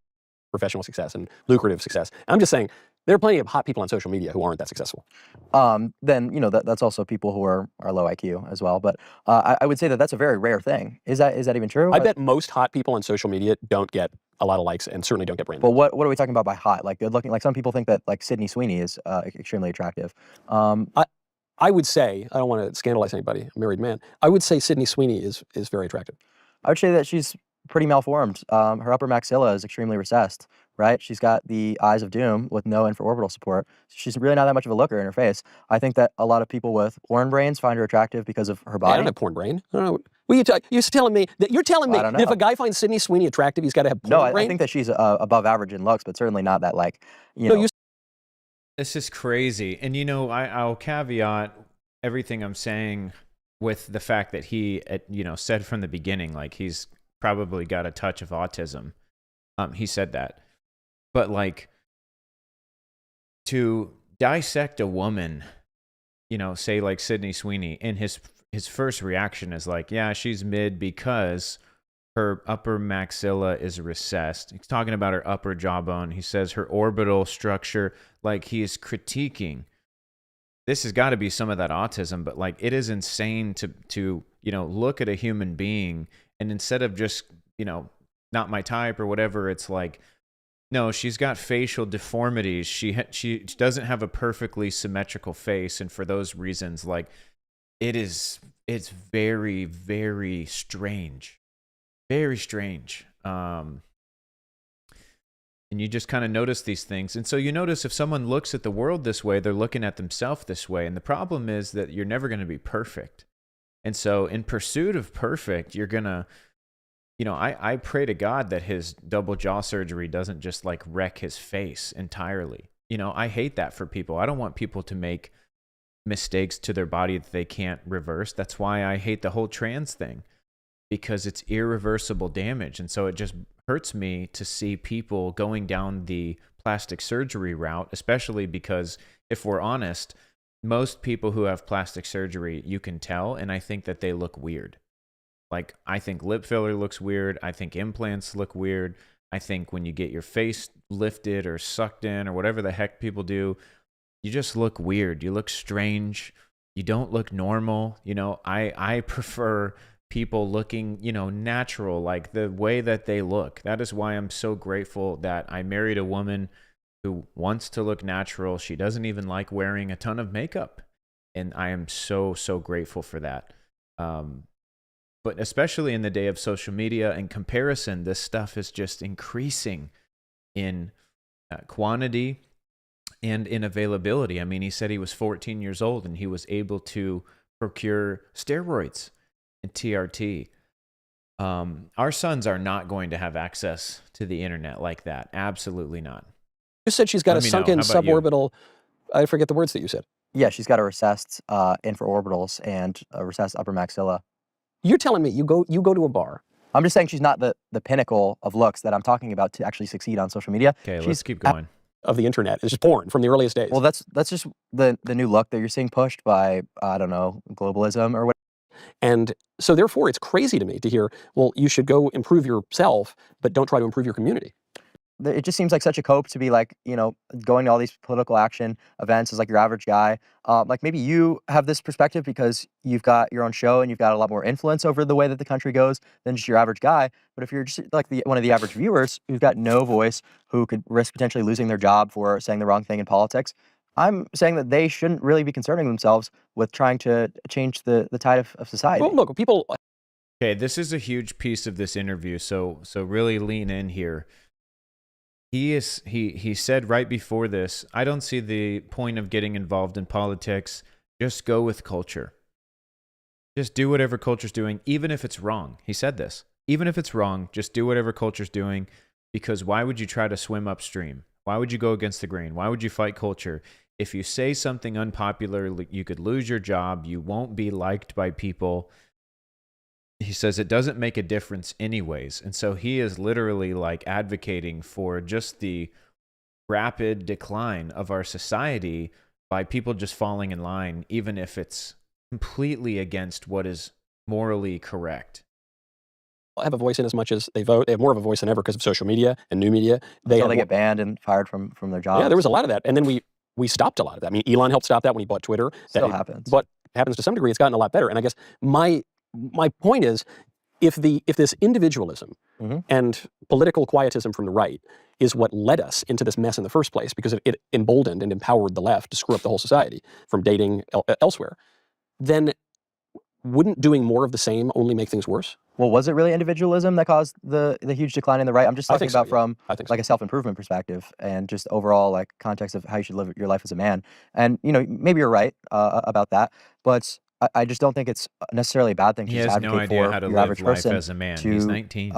Professional success and lucrative success. I'm just saying, there are plenty of hot people on social media who aren't that successful. Then that's also people who are low IQ as well. But I would say that that's a very rare thing. Is that even true? I bet most hot people on social media don't get a lot of likes and certainly don't get brand. But what are we talking about by hot? Like good looking? Like some people think that like Sydney Sweeney is extremely attractive. I would say, I don't want to scandalize anybody, a married man. I would say Sydney Sweeney is very attractive. I would say that she's pretty malformed. Her upper maxilla is extremely recessed, right? She's got the eyes of doom with no infraorbital support. She's really not that much of a looker in her face. I think that a lot of people with porn brains find her attractive because of her body. I don't have porn brain. I don't know. Well, you're telling me that if a guy finds Sydney Sweeney attractive, he's got to have porn brain? I think that she's above average in looks, but certainly not that This is crazy. And I'll caveat everything I'm saying with the fact that he said from the beginning, like he's probably got a touch of autism. He said that. But like to dissect a woman, say like Sydney Sweeney, and his first reaction is like, yeah, she's mid because her upper maxilla is recessed. He's talking about her upper jawbone. He says her orbital structure, like he is critiquing. This has got to be some of that autism, but like it is insane to look at a human being and instead of just, not my type or whatever, it's like, no, she's got facial deformities. She doesn't have a perfectly symmetrical face, and for those reasons, like it's very, very strange. Very strange. And you just kind of notice these things. And so you notice if someone looks at the world this way, they're looking at themselves this way. And the problem is that you're never going to be perfect. And so in pursuit of perfect, you're going to, I pray to God that his double jaw surgery doesn't just like wreck his face entirely. I hate that for people. I don't want people to make mistakes to their body that they can't reverse. That's why I hate the whole trans thing. Because it's irreversible damage. And so it just hurts me to see people going down the plastic surgery route, especially because if we're honest, most people who have plastic surgery, you can tell, and I think that they look weird. Like, I think lip filler looks weird. I think implants look weird. I think when you get your face lifted or sucked in or whatever the heck people do, you just look weird. You look strange. You don't look normal. I prefer people looking, natural, like the way that they look. That is why I'm so grateful that I married a woman who wants to look natural. She doesn't even like wearing a ton of makeup. And I am so, so grateful for that. But especially in the day of social media and comparison, this stuff is just increasing in quantity and in availability. I mean, he said he was 14 years old and he was able to procure steroids and TRT. Our sons are not going to have access to the internet like that. Absolutely not. You said she's got a sunken suborbital, I forget the words that you said. Yeah, she's got a recessed infraorbitals and a recessed upper maxilla. You're telling me you go to a bar. I'm just saying she's not the pinnacle of looks that I'm talking about to actually succeed on social media. Okay, let's keep going. Of the internet. It's just porn from the earliest days. Well, that's just the new look that you're seeing pushed by, I don't know, globalism or what. And so therefore, it's crazy to me to hear, well, you should go improve yourself, but don't try to improve your community. It just seems like such a cope to be like, going to all these political action events as like your average guy. Like maybe you have this perspective because you've got your own show and you've got a lot more influence over the way that the country goes than just your average guy. But if you're just like one of the average viewers who's got no voice, who could risk potentially losing their job for saying the wrong thing in politics, I'm saying that they shouldn't really be concerning themselves with trying to change the tide of society. Well, look, people. Okay, this is a huge piece of this interview, so really lean in here. He said right before this, I don't see the point of getting involved in politics. Just go with culture. Just do whatever culture's doing, even if it's wrong. He said this. Even if it's wrong, just do whatever culture's doing, because why would you try to swim upstream? Why would you go against the grain? Why would you fight culture? If you say something unpopular, you could lose your job. You won't be liked by people. He says it doesn't make a difference anyways. And so he is literally like advocating for just the rapid decline of our society by people just falling in line, even if it's completely against what is morally correct. Have a voice in as much as they vote. They have more of a voice than ever because of social media and new media. Until they get banned and fired from their jobs. Yeah, there was a lot of that. And then we stopped a lot of that. I mean, Elon helped stop that when he bought Twitter. Still happens. But happens to some degree. It's gotten a lot better. And I guess my point is, if this individualism and political quietism from the right is what led us into this mess in the first place, because it emboldened and empowered the left to screw up the whole society from dating elsewhere, then wouldn't doing more of the same only make things worse? Well, was it really individualism that caused the huge decline in the right? I'm just talking about from like a self-improvement perspective and just overall like context of how you should live your life as a man. And maybe you're right about that, but I just don't think it's necessarily a bad thing to He just has advocate no idea for how to your live average life person as a man. to He's 19.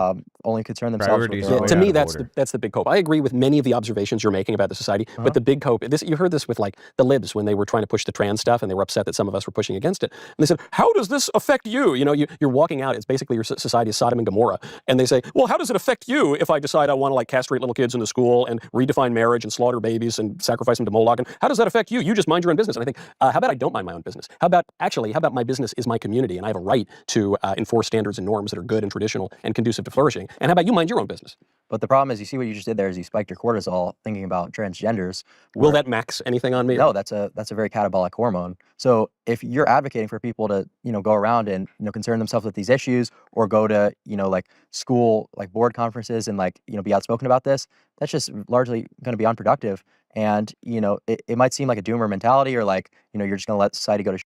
only concern themselves with Priorities their are own. To out me, of that's order. the big cope. I agree with many of the observations you're making about the society, but the big cope, you heard this with like the libs when they were trying to push the trans stuff and they were upset that some of us were pushing against it. And they said, how does this affect you? You're walking out, it's basically your society is Sodom and Gomorrah. And they say, well, how does it affect you if I decide I want to like castrate little kids in the school and redefine marriage and slaughter babies and sacrifice them to Moloch? And how does that affect you? You just mind your own business. And I think, how about I don't mind my own business? How about my business is my community and I have a right to enforce standards and norms that are good and traditional and conducive to flourishing? And how about you mind your own business? But the problem is, you see what you just did there is you spiked your cortisol thinking about transgenders. Will that max anything on me? No, that's a very catabolic hormone. So if you're advocating for people to go around and concern themselves with these issues, or go to like school like board conferences and like be outspoken about this, that's just largely going to be unproductive. And it might seem like a doomer mentality, or like you're just going to let society go to shit.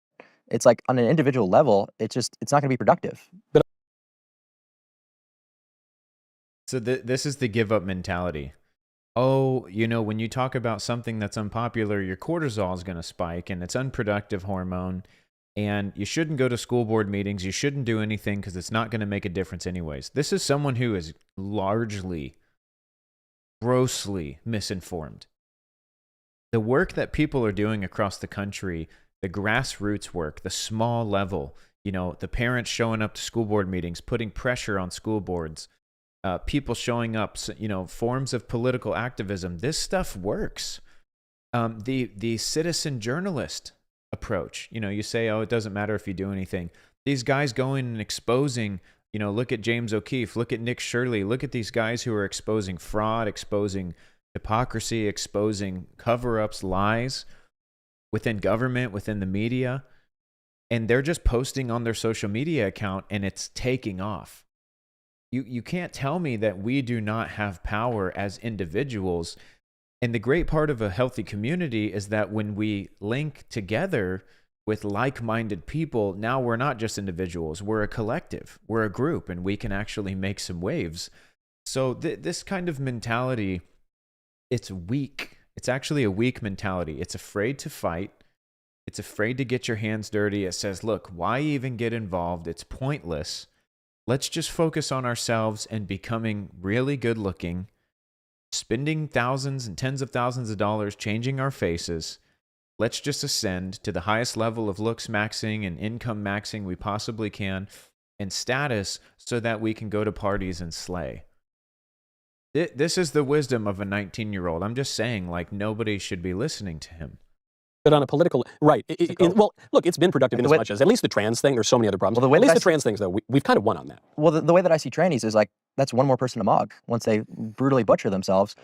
It's like on an individual level, it's not going to be productive. So this is the give up mentality. Oh, when you talk about something that's unpopular, your cortisol is going to spike and it's unproductive hormone, and you shouldn't go to school board meetings. You shouldn't do anything because it's not going to make a difference anyways. This is someone who is largely, grossly misinformed. The work that people are doing across the country, the grassroots work, the small level, the parents showing up to school board meetings, putting pressure on school boards, people showing up, forms of political activism. This stuff works. The citizen journalist approach, you say, oh, it doesn't matter if you do anything. These guys going and exposing, look at James O'Keefe, look at Nick Shirley, look at these guys who are exposing fraud, exposing hypocrisy, exposing cover-ups, lies within government, within the media. And they're just posting on their social media account and it's taking off. You can't tell me that we do not have power as individuals. And the great part of a healthy community is that when we link together with like-minded people, now we're not just individuals, we're a collective, we're a group, and we can actually make some waves. So this kind of mentality, it's weak. It's actually a weak mentality. It's afraid to fight. It's afraid to get your hands dirty. It says, look, why even get involved? It's pointless. Let's just focus on ourselves and becoming really good looking, spending thousands and tens of thousands of dollars changing our faces. Let's just ascend to the highest level of looks maxing and income maxing we possibly can, and status, so that we can go to parties and slay. This is the wisdom of a 19-year-old. I'm just saying, like, nobody should be listening to him. But on a political, right. Well, look, it's been productive in as much as, at least the trans thing, there's so many other problems. Well, the way at least that the trans things, though, we've kind of won on that. Well, the way that I see trannies is like, that's one more person to mug once they brutally butcher themselves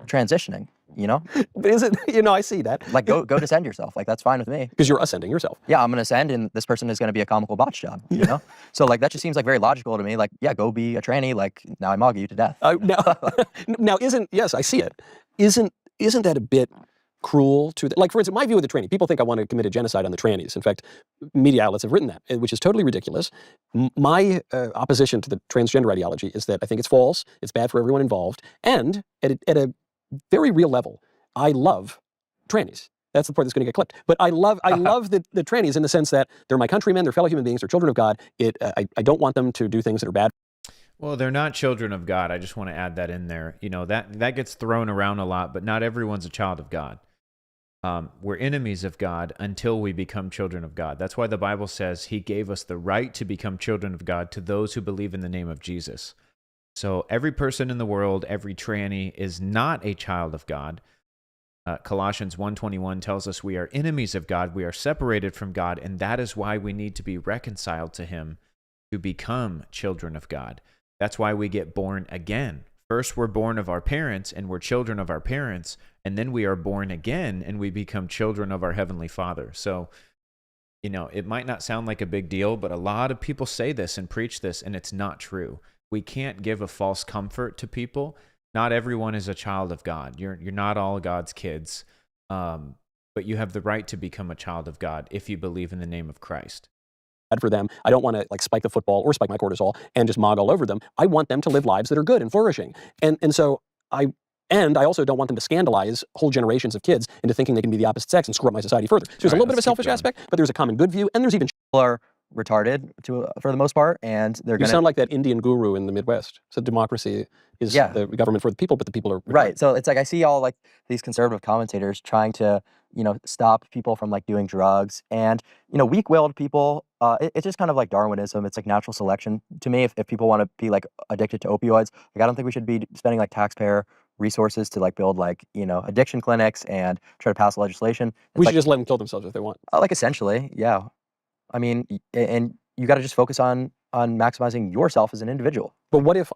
transitioning, you know? Is it, I see that. Like, go descend yourself. Like, that's fine with me. Because you're ascending yourself. Yeah, I'm going to ascend, and this person is going to be a comical botch job, you know? So, like, that just seems like very logical to me. Like, yeah, go be a tranny. Like, now I mug you to death. Now, yes, I see it. Isn't that a bit cruel to like, for instance, my view of the tranny, people think I want to commit a genocide on the trannies. In fact, media outlets have written that, which is totally ridiculous. My opposition to the transgender ideology is that I think it's false, it's bad for everyone involved, and at a very real level, I love trannies. That's the part that's going to get clipped. But I love the trannies in the sense that they're my countrymen, they're fellow human beings, they're children of God. I don't want them to do things that are bad. Well, they're not children of God. I just want to add that in there. That gets thrown around a lot, but not everyone's a child of God. We're enemies of God until we become children of God. That's why the Bible says he gave us the right to become children of God to those who believe in the name of Jesus. So every person in the world, every tranny is not a child of God. Colossians 1:21 tells us we are enemies of God. We are separated from God, and that is why we need to be reconciled to him to become children of God. That's why we get born again. First, we're born of our parents, and we're children of our parents, and then we are born again, and we become children of our Heavenly Father. So, it might not sound like a big deal, but a lot of people say this and preach this, and it's not true. We can't give a false comfort to people. Not everyone is a child of God. You're not all God's kids, but you have the right to become a child of God if you believe in the name of Christ. For them. I don't want to spike the football or spike my cortisol and just mog all over them. I want them to live lives that are good and flourishing. And so I also don't want them to scandalize whole generations of kids into thinking they can be the opposite sex and screw up my society further. So there's a little bit of a selfish aspect, but there's a common good view, and there's even People are retarded for the most part, and they're You sound like that Indian guru in the Midwest. So democracy is the government for the people, but the people are retarded. Right. So it's like I see all these conservative commentators trying to stop people from doing drugs, and weak-willed people. It's just kind of like Darwinism. It's like natural selection to me. If people want to be addicted to opioids, I don't think we should be spending taxpayer resources to build addiction clinics and try to pass legislation. We should just let them kill themselves if they want. Essentially, yeah. I mean, and you got to just focus on maximizing yourself as an individual. But what if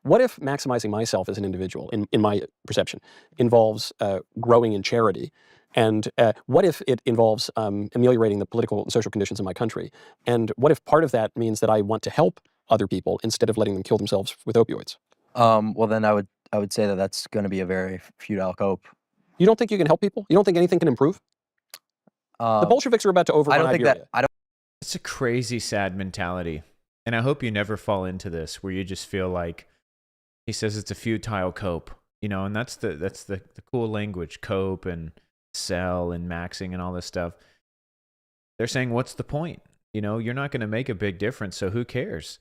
maximizing myself as an individual, in my perception, involves growing in charity? And what if it involves ameliorating the political and social conditions in my country? And what if part of that means that I want to help other people instead of letting them kill themselves with opioids? Well, then I would say that that's going to be a very futile cope. You don't think you can help people? You don't think anything can improve? The Bolsheviks are about to overrun Iberia. It's a crazy, sad mentality. And I hope you never fall into this where you just feel like he says it's a futile cope, and that's the cool language, cope and sell and maxing and all this stuff. They're saying, what's the point? You're not going to make a big difference, so who cares?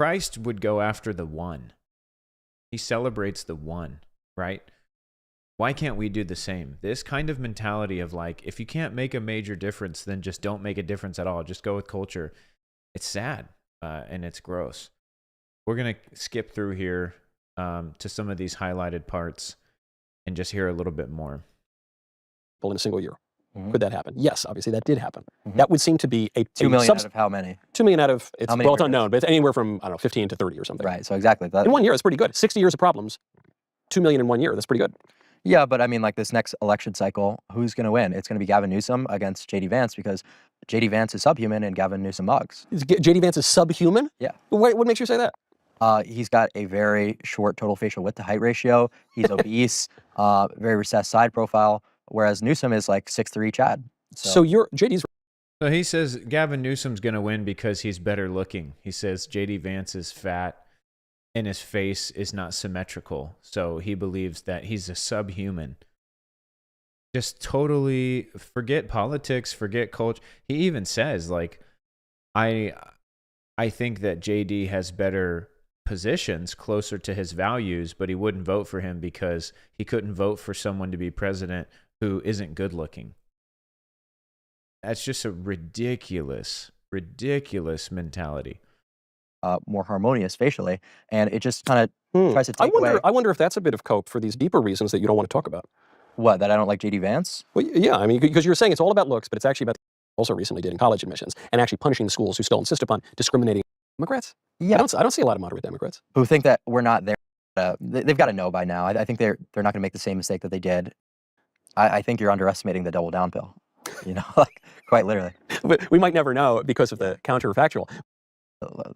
Christ would go after the one. He celebrates the one, right? Why can't we do the same? This kind of mentality of if you can't make a major difference, then just don't make a difference at all. Just go with culture. It's sad and it's gross. We're going to skip through here to some of these highlighted parts and just hear a little bit more. In a single year. Mm-hmm. Could that happen? Yes, obviously that did happen. Mm-hmm. That would seem to be a 2 million out of how many? 2 million out of, it's unknown, but it's anywhere from, 15 to 30 or something. Right, so exactly. In 1 year, it's pretty good. 60 years of problems, 2 million in 1 year, that's pretty good. Yeah, but I mean, this next election cycle, who's going to win? It's going to be Gavin Newsom against J.D. Vance because J.D. Vance is subhuman and Gavin Newsom mugs. J.D. Vance is subhuman? Yeah. What makes you say that? He's got a very short total facial width to height ratio. He's obese, very recessed side profile, whereas Newsom is 6'3" Chad. So JD's... So he says Gavin Newsom's going to win because he's better looking. He says J.D. Vance is fat and his face is not symmetrical. So he believes that he's a subhuman. Just totally forget politics, forget culture. He even says, I think that JD has better positions closer to his values, but he wouldn't vote for him because he couldn't vote for someone to be president who isn't good looking. That's just a ridiculous mentality. More harmonious facially, and it just kind of tries to take away. I wonder if that's a bit of cope for these deeper reasons that you don't want to talk about. What, that I don't like J.D. Vance? Well, yeah, I mean, because you're saying it's all about looks, but it's actually about also recently did in college admissions and actually punishing the schools who still insist upon discriminating Democrats. Yeah. I don't see a lot of moderate Democrats Who think that we're not there. They've got to know by now. I think they're not going to make the same mistake that they did. I think you're underestimating the double down pill. You know, like quite literally. But we might never know because of the counterfactual.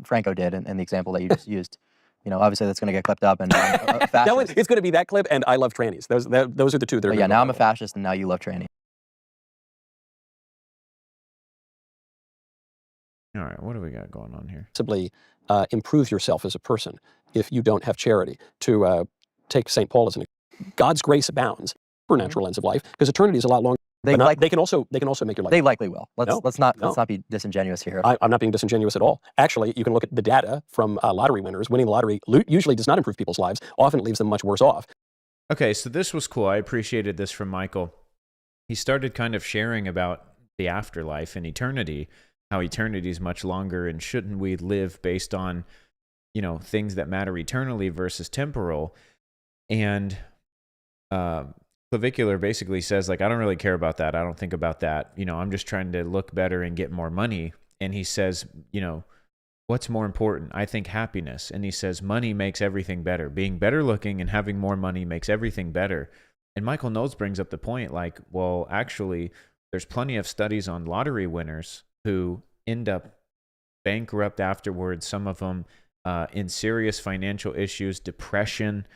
Franco did in the example that you just used. You know, obviously that's going to get clipped up and That one, it's going to be that clip, and I love trannies. Those are the two that are. But yeah, now I'm a fascist, and now you love tranny. All right, what do we got going on here? Possibly improve yourself as a person if you don't have charity. To take St. Paul as an example, God's grace abounds, supernatural ends of life, because eternity is a lot longer. They can also make your life. They likely will. Let's not be disingenuous here. I'm not being disingenuous at all. Actually, you can look at the data from lottery winners. Winning the lottery usually does not improve people's lives. Often it leaves them much worse off. Okay, so this was cool. I appreciated this from Michael. He started kind of sharing about the afterlife and eternity, how eternity is much longer, and shouldn't we live based on, you know, things that matter eternally versus temporal. And Clavicular basically says, like, I don't really care about that. I don't think about that. You know, I'm just trying to look better and get more money. And he says, you know, what's more important? I think happiness. And he says, money makes everything better. Being better looking and having more money makes everything better. And Michael Knowles brings up the point, like, well, actually, there's plenty of studies on lottery winners who end up bankrupt afterwards, some of them in serious financial issues, depression,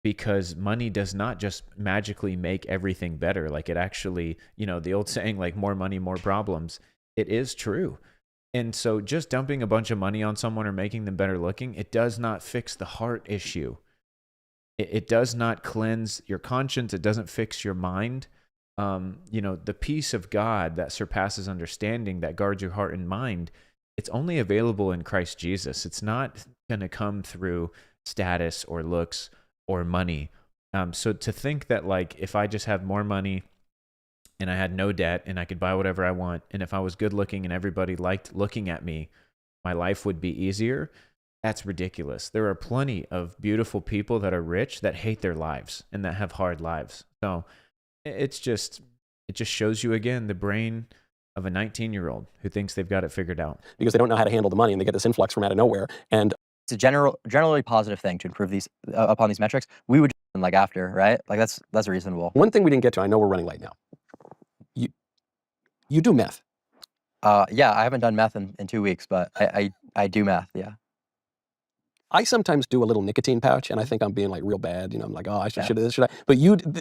because money does not just magically make everything better. Like, it actually, you know, the old saying, like, more money, more problems, it is true. And so just dumping a bunch of money on someone or making them better looking, it does not fix the heart issue. It does not cleanse your conscience. It doesn't fix your mind. You know, the peace of God that surpasses understanding, that guards your heart and mind, it's only available in Christ Jesus. It's not going to come through status or looks or money. So to think that, like, if I just have more money and I had no debt and I could buy whatever I want, and if I was good looking and everybody liked looking at me, my life would be easier, that's ridiculous. There are plenty of beautiful people that are rich that hate their lives and that have hard lives. So it just shows you again the brain of a 19-year-old who thinks they've got it figured out. Because they don't know how to handle the money, and they get this influx from out of nowhere. And it's a generally positive thing to improve these upon these metrics. We would like after, right? Like that's reasonable. One thing we didn't get to, I know we're running late now. You do meth. Yeah, I haven't done meth in 2 weeks, but I do meth, yeah. I sometimes do a little nicotine pouch, and I think I'm being like real bad. You know, I'm like, oh, should I? But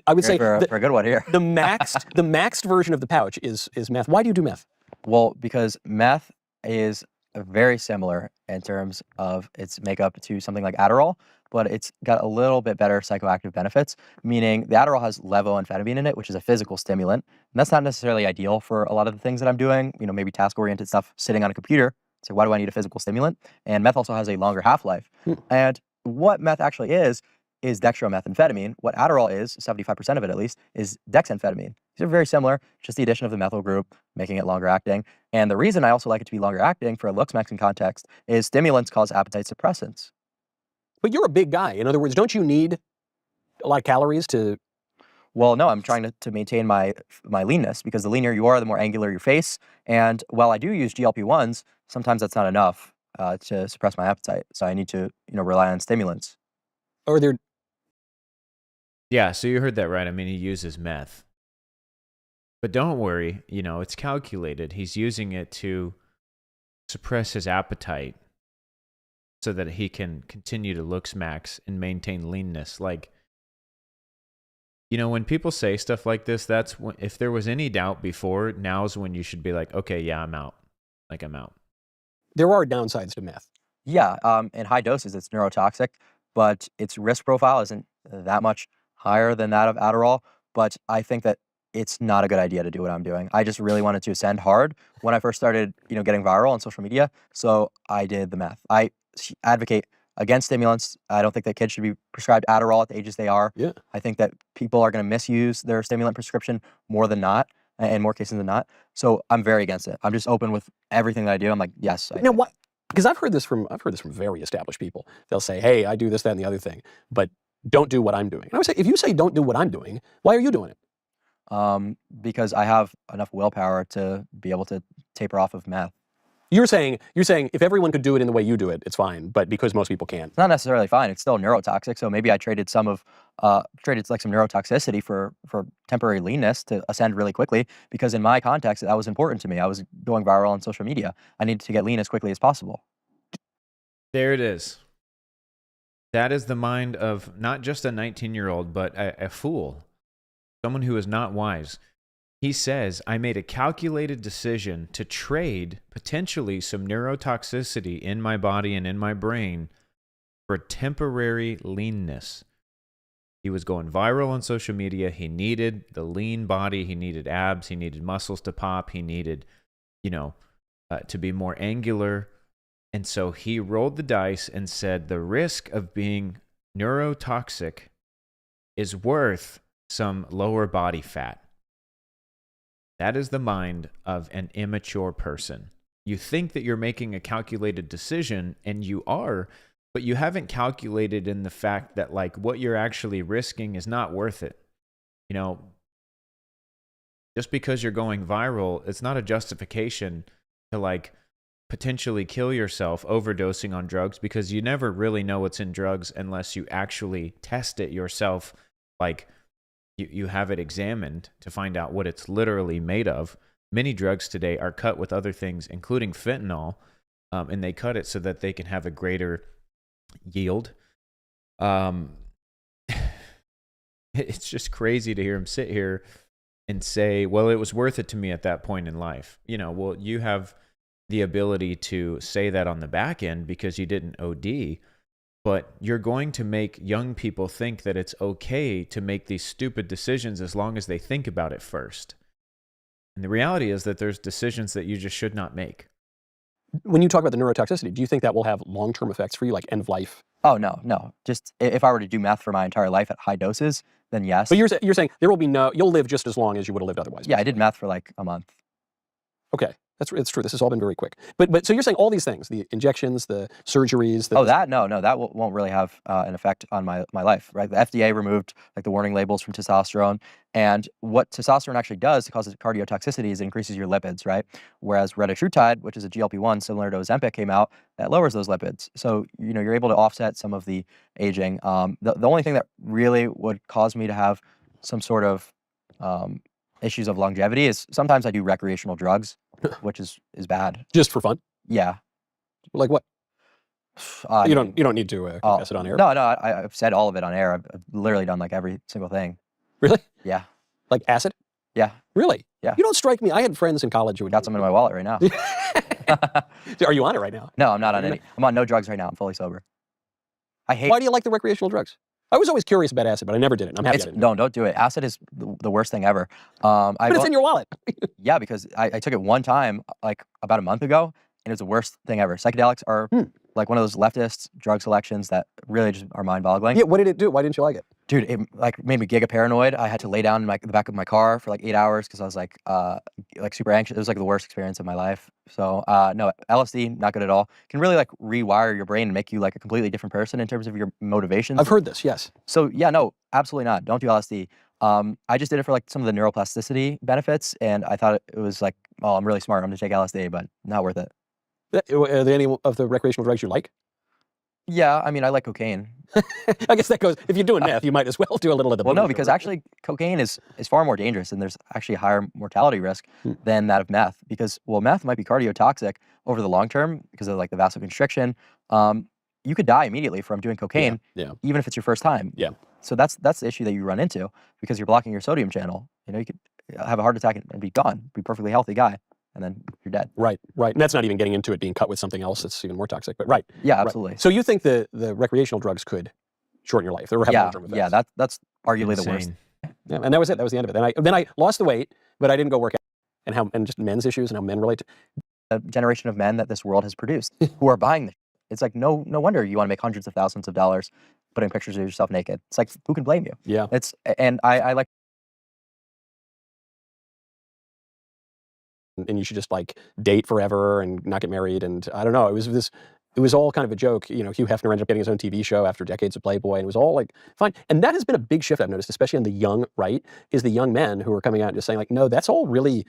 I would say for a good one here. the maxed version of the pouch is meth. Why do you do meth? Well, because meth is very similar in terms of its makeup to something like Adderall, but it's got a little bit better psychoactive benefits, meaning the Adderall has levoamphetamine in it, which is a physical stimulant. And that's not necessarily ideal for a lot of the things that I'm doing, you know, maybe task-oriented stuff sitting on a computer. So why do I need a physical stimulant? And meth also has a longer half-life. And what meth actually is dextromethamphetamine. What Adderall is, 75% of it at least, is dexamphetamine. These are very similar, just the addition of the methyl group, making it longer acting. And the reason I also like it to be longer acting for a looksmaxing context is stimulants cause appetite suppressants. But you're a big guy. In other words, don't you need a lot of calories to... Well, no, I'm trying to maintain my leanness, because the leaner you are, the more angular your face. And while I do use GLP-1s, sometimes that's not enough to suppress my appetite. So I need to, rely on stimulants. Are there... Yeah, so you heard that right. I mean, he uses meth. But don't worry, it's calculated. He's using it to suppress his appetite so that he can continue to looksmax and maintain leanness. Like, when people say stuff like this, that's when, if there was any doubt before, now's when you should be like, okay, yeah, I'm out. Like, I'm out. There are downsides to meth. Yeah, in high doses, it's neurotoxic, but its risk profile isn't that much higher than that of Adderall. But I think that it's not a good idea to do what I'm doing. I just really wanted to ascend hard when I first started, getting viral on social media. So I did the meth. I advocate against stimulants. I don't think that kids should be prescribed Adderall at the ages they are. Yeah. I think that people are going to misuse their stimulant prescription more than not, in more cases than not. So I'm very against it. I'm just open with everything that I do. I'm like, yes. Now, what? Because I've heard this from very established people. They'll say, hey, I do this, that, and the other thing, but don't do what I'm doing. And I would say, if you say don't do what I'm doing, why are you doing it? because I have enough willpower to be able to taper off of meth. You're saying if everyone could do it in the way you do it, it's fine. But because most people can't, It's not necessarily fine. It's still neurotoxic. So maybe I traded some neurotoxicity for temporary leanness to ascend really quickly, because in my context, that was important to me. I was going viral on social media. I needed to get lean as quickly as possible. There it is. That is the mind of not just a 19-year-old, but a fool, someone who is not wise. He says, I made a calculated decision to trade potentially some neurotoxicity in my body and in my brain for temporary leanness. He was going viral on social media. He needed the lean body. He needed abs. He needed muscles to pop. He needed, to be more angular. And so he rolled the dice and said the risk of being neurotoxic is worth some lower body fat. That is the mind of an immature person. You think that you're making a calculated decision, and you are, but you haven't calculated in the fact that what you're actually risking is not worth it. Just because you're going viral, it's not a justification to potentially kill yourself overdosing on drugs, because you never really know what's in drugs unless you actually test it yourself. You have it examined to find out what it's literally made of. Many drugs today are cut with other things, including fentanyl, and they cut it so that they can have a greater yield. It's just crazy to hear him sit here and say, well, it was worth it to me at that point in life. Well, you have the ability to say that on the back end because you didn't OD. But you're going to make young people think that it's okay to make these stupid decisions as long as they think about it first. And the reality is that there's decisions that you just should not make. when you talk about the neurotoxicity, do you think that will have long-term effects for you, like end of life? Oh, no. Just if I were to do meth for my entire life at high doses, then yes. But you're saying there will be you'll live just as long as you would have lived otherwise. Yeah, I did meth for like a month. Okay. It's true. This has all been very quick. But so you're saying all these things, the injections, the surgeries. No, that won't really have an effect on my life, right? The FDA removed the warning labels from testosterone, and what testosterone actually does to cause cardiotoxicity is it increases your lipids, right? Whereas retatrutide, which is a GLP-1 similar to Ozempic, came out that lowers those lipids. So you're able to offset some of the aging. The only thing that really would cause me to have some sort of issues of longevity is sometimes I do recreational drugs, which is bad. Just for fun? Yeah. Like what? You don't need to confess it on air. No, I've said all of it on air. I've literally done every single thing. Really? Yeah. Like acid? Yeah. Really? Yeah. You don't strike me. I had friends in college who would Got some in my wallet right now. Are you on it right now? No, I'm not on any. I'm on no drugs right now. I'm fully sober. Why do you like the recreational drugs? I was always curious about acid, but I never did it. I'm happy I didn't. Don't do it. Acid is the worst thing ever. But it's in your wallet. Yeah, because I took it one time, about a month ago, and it was the worst thing ever. Psychedelics are one of those leftist drug selections that really just are mind-boggling. Yeah, what did it do? Why didn't you like it? Dude, it made me giga-paranoid. I had to lay down in the back of my car for 8 hours because I was super anxious. It was the worst experience of my life. So no, LSD, not good at all. Can really rewire your brain and make you a completely different person in terms of your motivations. I've heard this, yes. So yeah, no, absolutely not. Don't do LSD. I just did it for some of the neuroplasticity benefits, and I thought it was oh, I'm really smart. I'm gonna take LSD, but not worth it. Are there any of the recreational drugs you like? Yeah, I mean, I like cocaine. I guess that goes, if you're doing meth, you might as well do a little of the Well, no, because actually cocaine is far more dangerous, and there's actually a higher mortality risk than that of meth. Because, meth might be cardiotoxic over the long term because of the vasoconstriction. You could die immediately from doing cocaine, even if it's your first time. Yeah. So that's the issue that you run into because you're blocking your sodium channel. You could have a heart attack and be gone, be a perfectly healthy guy, and then you're dead. Right. And that's not even getting into it being cut with something else that's even more toxic, but right. Yeah, absolutely. Right. So you think the recreational drugs could shorten your life? Or have long-term effects? Yeah, that's arguably the worst. Yeah, and that was it. That was the end of it. Then I lost the weight, but I didn't go work out. And just men's issues and how men relate to the generation of men that this world has produced who are buying this. It's no wonder you want to make hundreds of thousands of dollars putting pictures of yourself naked. It's who can blame you? Yeah. And I like. And you should just date forever and not get married. And I don't know, it was this, It was all kind of a joke. You know, Hugh Hefner ended up getting his own TV show after decades of Playboy, and it was all like fine. And that has been a big shift I've noticed, especially in the young right, is the young men who are coming out and just saying like, no, that's all really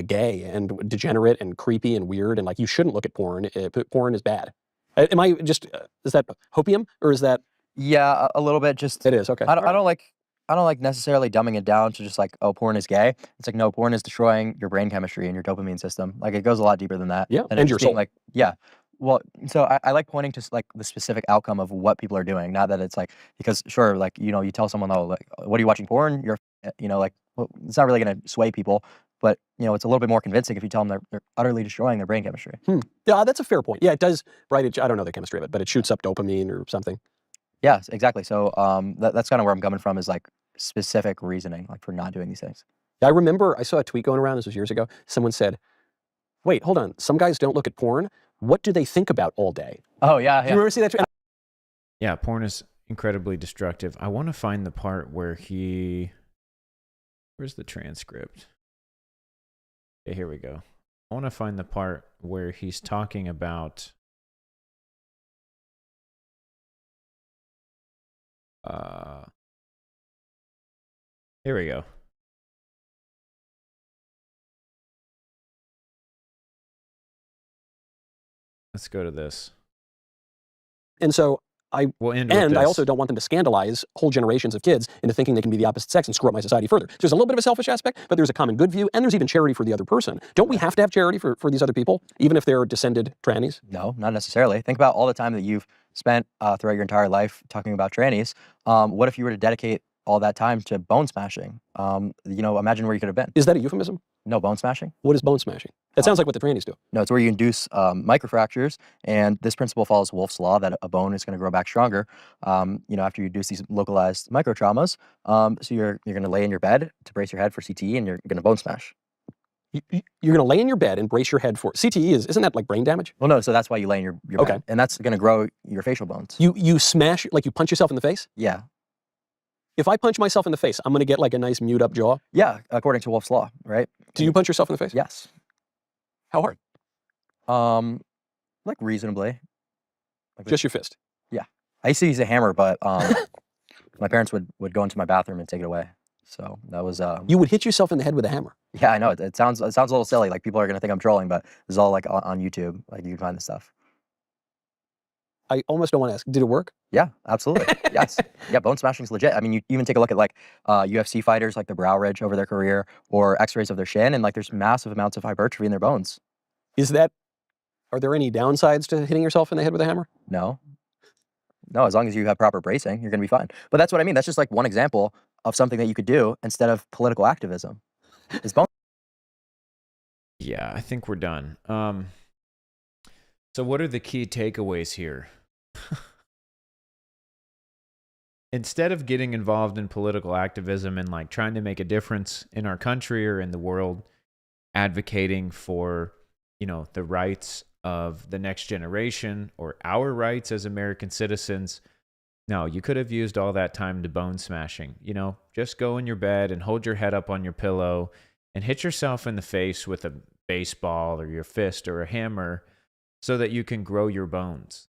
gay and degenerate and creepy and weird, and like you shouldn't look at porn. Porn is bad. Am I just is that hopium or is that? Yeah, a little bit. Just It is okay. I don't like necessarily dumbing it down to just like, oh, porn is gay. It's like, no, porn is destroying your brain chemistry and your dopamine system. Like it goes a lot deeper than that. Yeah, than and it your just being soul. like, yeah. Well, so I like pointing to like the specific outcome of what people are doing. Not that it's like, because sure, like, you know, you tell someone, oh, like, what are you watching porn? You're, you know, like, well, it's not really going to sway people, but you know, it's a little bit more convincing if you tell them they're utterly destroying their brain chemistry. Yeah, that's a fair point. Yeah, it does. Right. I don't know the chemistry of it, but it shoots up dopamine or something. Yeah, exactly. So that's kind of where I'm coming from, is like specific reasoning, like for not doing these things. I remember I saw a tweet going around. This was years ago. Someone said, "Wait, hold on. Some guys don't look at porn. What do they think about all day?" Oh yeah, Do you remember seeing that? Yeah, porn is incredibly destructive. I want to find the part where where's the transcript? Okay, here we go. I want to find the part where he's talking about here we go. Let's go to this. And so We'll end with and I this. also don't want them to scandalize whole generations of kids into thinking they can be the opposite sex and screw up my society further. So there's a little bit of a selfish aspect, but there's a common good view, and there's even charity for the other person. Don't we have to have charity for these other people, even if they're descended trannies? No, not necessarily. Think about all the time that you've spent throughout your entire life talking about trannies. What if you were to dedicate all that time to bone smashing? You know, imagine where you could have been. Is that a euphemism? No, bone smashing? What is bone smashing? That sounds like what the trannies do. No, it's where you induce microfractures, and this principle follows Wolff's law that a bone is going to grow back stronger. You know, after you induce these localized microtraumas. So you're going to lay in your bed to brace your head for CTE, and you're going to bone smash. You're going to lay in your bed and brace your head for CTE. Isn't that like brain damage? Well, no, so that's why you lay in your Okay. bed, and that's going to grow your facial bones. You smash, like you punch yourself in the face? Yeah, If I punch myself in the face, I'm going to get like a nice mewed up jaw. yeah, according to Wolff's law, right? Do you punch yourself in the face? Yes. How hard? Like reasonably. Like Just your fist. Yeah, I used to use a hammer, but my parents would go into my bathroom and take it away. So that was You would hit yourself in the head with a hammer. yeah, I know it sounds a little silly. Like people are gonna think I'm trolling, but this is all like on YouTube. Like you can find this stuff. I almost don't want to ask, did it work? Yeah, absolutely. Yes. Yeah, bone smashing's legit. I mean, you even take a look at like UFC fighters, like the brow ridge over their career, or X-rays of their shin, and like there's massive amounts of hypertrophy in their bones. Are there any downsides to hitting yourself in the head with a hammer? No, as long as you have proper bracing, you're gonna be fine. But that's what I mean. That's just like one example of something that you could do instead of political activism. Is bone. Yeah, I think we're done. So what are the key takeaways here? Instead of getting involved in political activism and like trying to make a difference in our country or in the world, advocating for, you know, the rights of the next generation or our rights as American citizens, no, you could have used all that time to bone smashing. You know, just go in your bed and hold your head up on your pillow and hit yourself in the face with a baseball or your fist or a hammer so that you can grow your bones.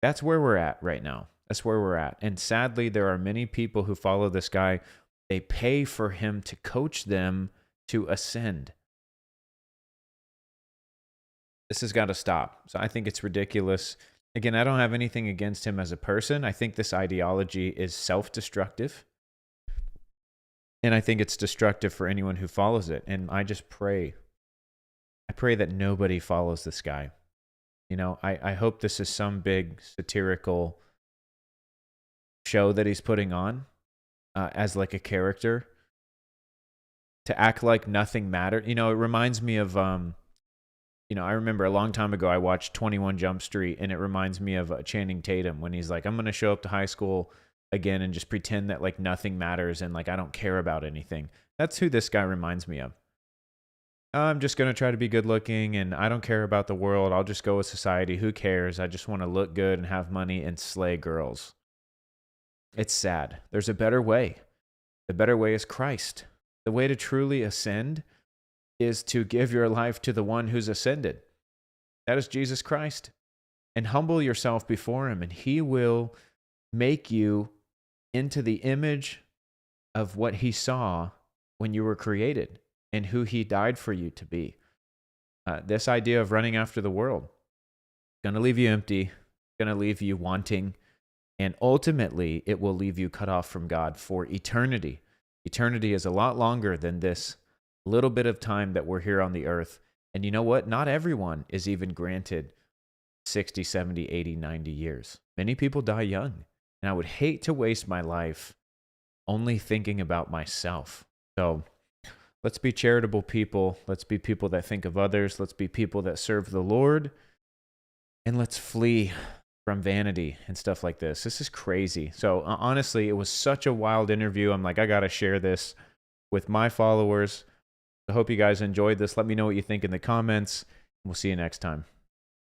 That's where we're at right now. That's where we're at. And sadly, there are many people who follow this guy. They pay for him to coach them to ascend. This has got to stop. So I think it's ridiculous. Again, I don't have anything against him as a person. I think this ideology is self-destructive. And I think it's destructive for anyone who follows it. And I just pray. I pray that nobody follows this guy. You know, I hope this is some big satirical show that he's putting on as like a character to act like nothing mattered. You know, it reminds me of, you know, I remember a long time ago I watched 21 Jump Street, and it reminds me of Channing Tatum when he's like, I'm going to show up to high school again and just pretend that like nothing matters and like I don't care about anything. That's who this guy reminds me of. I'm just going to try to be good looking and I don't care about the world. I'll just go with society. Who cares? I just want to look good and have money and slay girls. It's sad. There's a better way. The better way is Christ. The way to truly ascend is to give your life to the one who's ascended. That is Jesus Christ. And humble yourself before him, and he will make you into the image of what he saw when you were created and who he died for you to be. This idea of running after the world, going to leave you empty, going to leave you wanting, and ultimately it will leave you cut off from God for eternity. Eternity is a lot longer than this little bit of time that we're here on the earth. And you know what? Not everyone is even granted 60, 70, 80, 90 years. Many people die young. And I would hate to waste my life only thinking about myself. So let's be charitable people. Let's be people that think of others. Let's be people that serve the Lord. And let's flee from vanity and stuff like this. This is crazy. So honestly, it was such a wild interview. I'm like, I got to share this with my followers. I hope you guys enjoyed this. Let me know what you think in the comments. We'll see you next time.